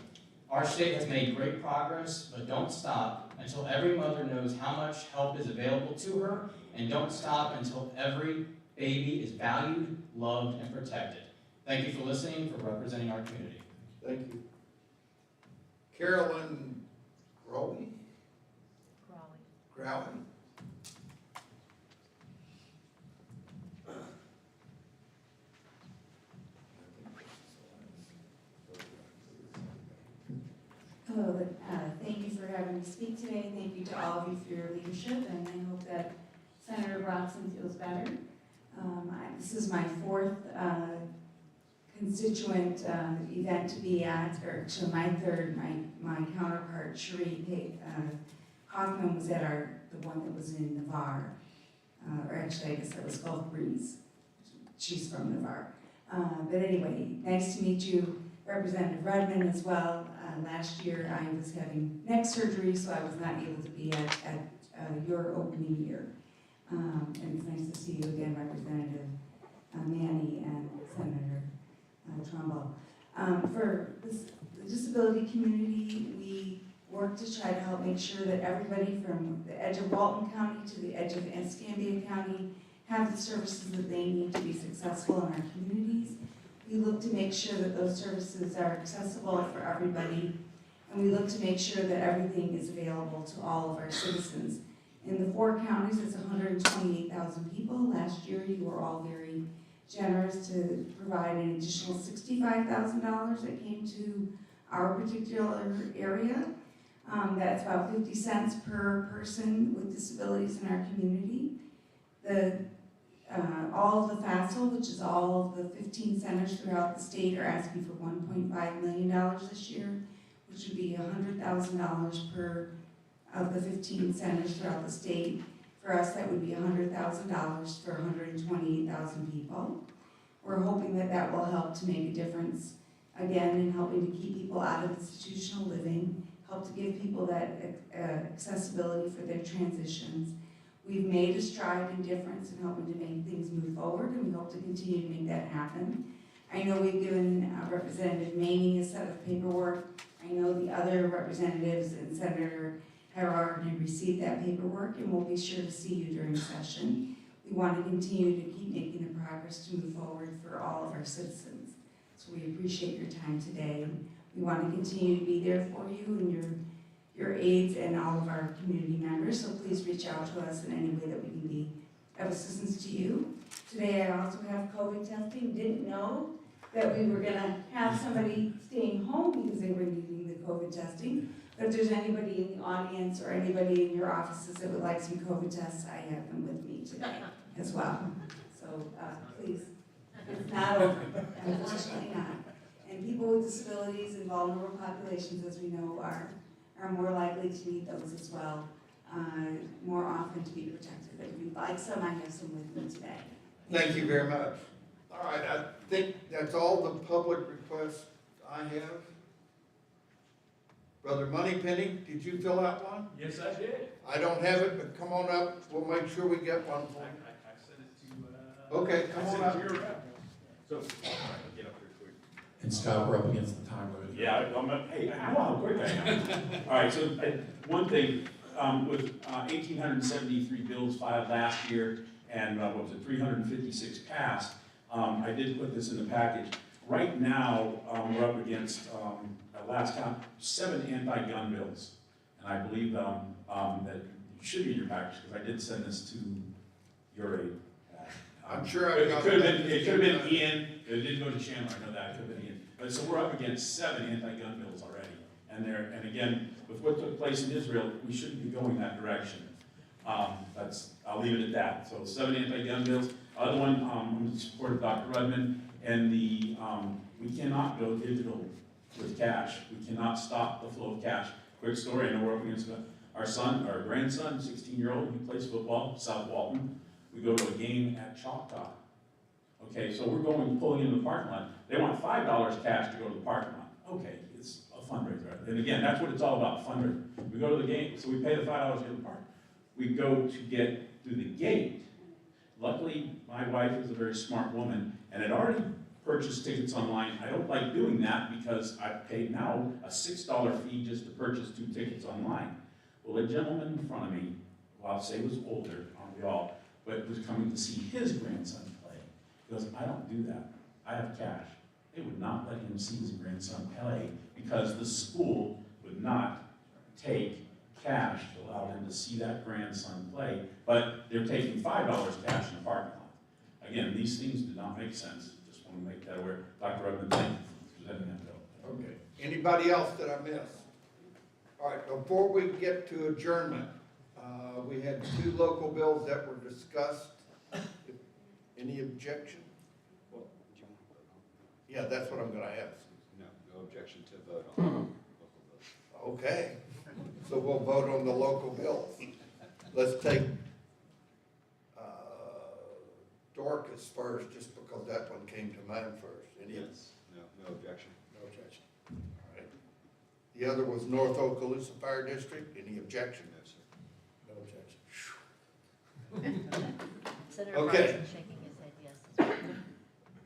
Speaker 14: Our state has made great progress, but don't stop until every mother knows how much help is available to her, and don't stop until every baby is valued, loved, and protected. Thank you for listening, for representing our community.
Speaker 3: Thank you. Carolyn Crowley? Crowley.
Speaker 15: Hello, thank you for having me speak today. Thank you to all of you for your leadership, and I hope that Senator Broxson feels better. This is my fourth constituent event to be at, or actually my third. My counterpart, Cherie Hoffman, was at the one that was in Navarre, or actually I guess that was Gulf Breeze. She's from Navarre. But anyway, nice to meet you, Representative Rudman as well. Last year I was having neck surgery, so I was not able to be at your opening year. And it's nice to see you again, Representative Maney and Senator Trumbull. For the disability community, we work to try to help make sure that everybody from the edge of Walton County to the edge of Escambia County have the services that they need to be successful in our communities. We look to make sure that those services are accessible for everybody, and we look to make sure that everything is available to all of our citizens. In the 4 counties, it's 128,000 people. Last year, you were all very generous to provide an additional $65,000 that came to our particular area. That's about 50 cents per person with disabilities in our community. All of the FASL, which is all of the 15 centers throughout the state, are asking for $1.5 million this year, which would be $100,000 per of the 15 centers throughout the state. For us, that would be $100,000 for 128,000 people. We're hoping that that will help to make a difference, again, in helping to keep people out of institutional living, help to give people that accessibility for their transitions. We've made a stride in difference in helping to make things move forward, and we hope to continue to make that happen. I know we've given Representative Maney a set of paperwork. I know the other representatives and Senator have already received that paperwork, and we'll be sure to see you during session. We want to continue to keep making the progress to move forward for all of our citizens. So we appreciate your time today. We want to continue to be there for you and your aides and all of our community members, so please reach out to us in any way that we can be of assistance to you. Today I also have COVID testing. Didn't know that we were gonna have somebody staying home because they were needing the COVID testing. But if there's anybody in the audience or anybody in your offices that would like some COVID tests, I have them with me today as well. So please, it's not over, unfortunately not. And people with disabilities and vulnerable populations, as we know, are more likely to need those as well, more often to be protected. But if you'd like some, I have some with me today.
Speaker 3: Thank you very much. All right, I think that's all the public requests I have. Brother Moneypenny, did you fill out one?
Speaker 2: Yes, I did.
Speaker 3: I don't have it, but come on up, we'll make sure we get one for you.
Speaker 2: I sent it to,
Speaker 3: Okay, come on up.
Speaker 2: So, get up here quick.
Speaker 8: And Scott, we're up against the time limit.
Speaker 1: Yeah, hey, I know how quick I am. All right, so one thing, with 1,873 bills filed last year, and what was it, 356 passed, I did put this in the package. Right now, we're up against, at last count, 7 anti-gun bills. And I believe that it should be in your package, because I did send this to your aide.
Speaker 3: I'm sure I
Speaker 1: It
Speaker 3: got
Speaker 1: could have
Speaker 3: that.
Speaker 1: been, it could have been Ian, it didn't go to Chandler, I know that, it could have been Ian. But so we're up against 7 anti-gun bills already. And again, with what took place in Israel, we shouldn't be going that direction. I'll leave it at that. So 7 anti-gun bills. Other one, I'm in support of Dr. Rudman, and we cannot go digital with cash. We cannot stop the flow of cash. Quick story, I know we're up against our grandson, 16-year-old, he plays football, South Walton. We go to a game at Choctaw. Okay, so we're pulling into the parking lot. They want $5 cash to go to the parking lot. Okay, it's a fundraiser. And again, that's what it's all about, fundraiser. We go to the game, so we pay the $5 to get to the park. We go to get through the gate. Luckily, my wife is a very smart woman and had already purchased tickets online. I don't like doing that because I've paid now a $6 fee just to purchase 2 tickets online. Well, a gentleman in front of me, well, I'll say was older, aren't we all, but was coming to see his grandson play. He goes, I don't do that. I have cash. They would not let him see his grandson play because the school would not take cash to allow him to see that grandson play, but they're taking $5 cash in the parking lot. Again, these things do not make sense. Just want to make that aware. Dr. Rudman, thank you for presenting that bill.
Speaker 3: Okay. Anybody else that I missed? All right, before we get to adjournment, we had 2 local bills that were discussed. Any objection?
Speaker 18: Well, do you want to vote on?
Speaker 3: Yeah, that's what I'm gonna ask.
Speaker 18: No objection to vote on local bills.
Speaker 3: Okay, so we'll vote on the local bills. Let's take Dorcas first, just because that one came to mind first.
Speaker 18: Yes. No objection.
Speaker 3: No objection. All right. The other was North Okaloosa Fire District. Any objection?
Speaker 18: No, sir.
Speaker 3: No objection.
Speaker 23: Senator
Speaker 3: Okay.
Speaker 23: Broxson shaking his head yes as well.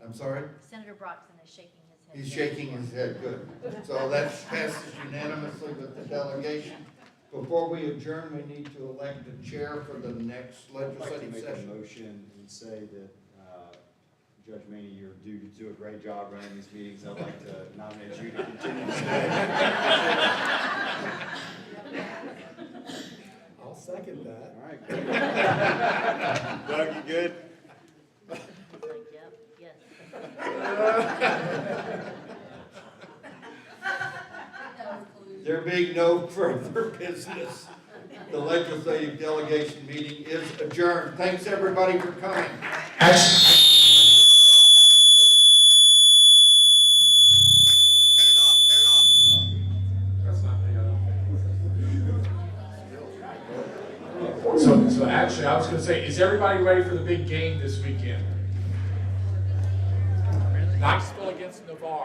Speaker 3: I'm sorry?
Speaker 23: Senator Broxson is shaking his head.
Speaker 3: He's
Speaker 23: yes.
Speaker 3: shaking his head, good. So that passes unanimously with the delegation. Before we adjourn, we need to elect a chair for the next
Speaker 7: I'd like to
Speaker 3: legislative
Speaker 7: make a
Speaker 3: session.
Speaker 7: motion and say that Judge Maney, you're due to do a great job running these meetings. I'd like to nominate you to continue to stay.
Speaker 24: I'll second that.
Speaker 7: All right. Doug, you good?
Speaker 23: He's like, yep, yes.
Speaker 6: That was
Speaker 3: There being no further business, the legislative delegation meeting is adjourned. Thanks, everybody, for coming.
Speaker 8: So actually, I was gonna say, is everybody ready for the big game this weekend? Knoxville against Navarre.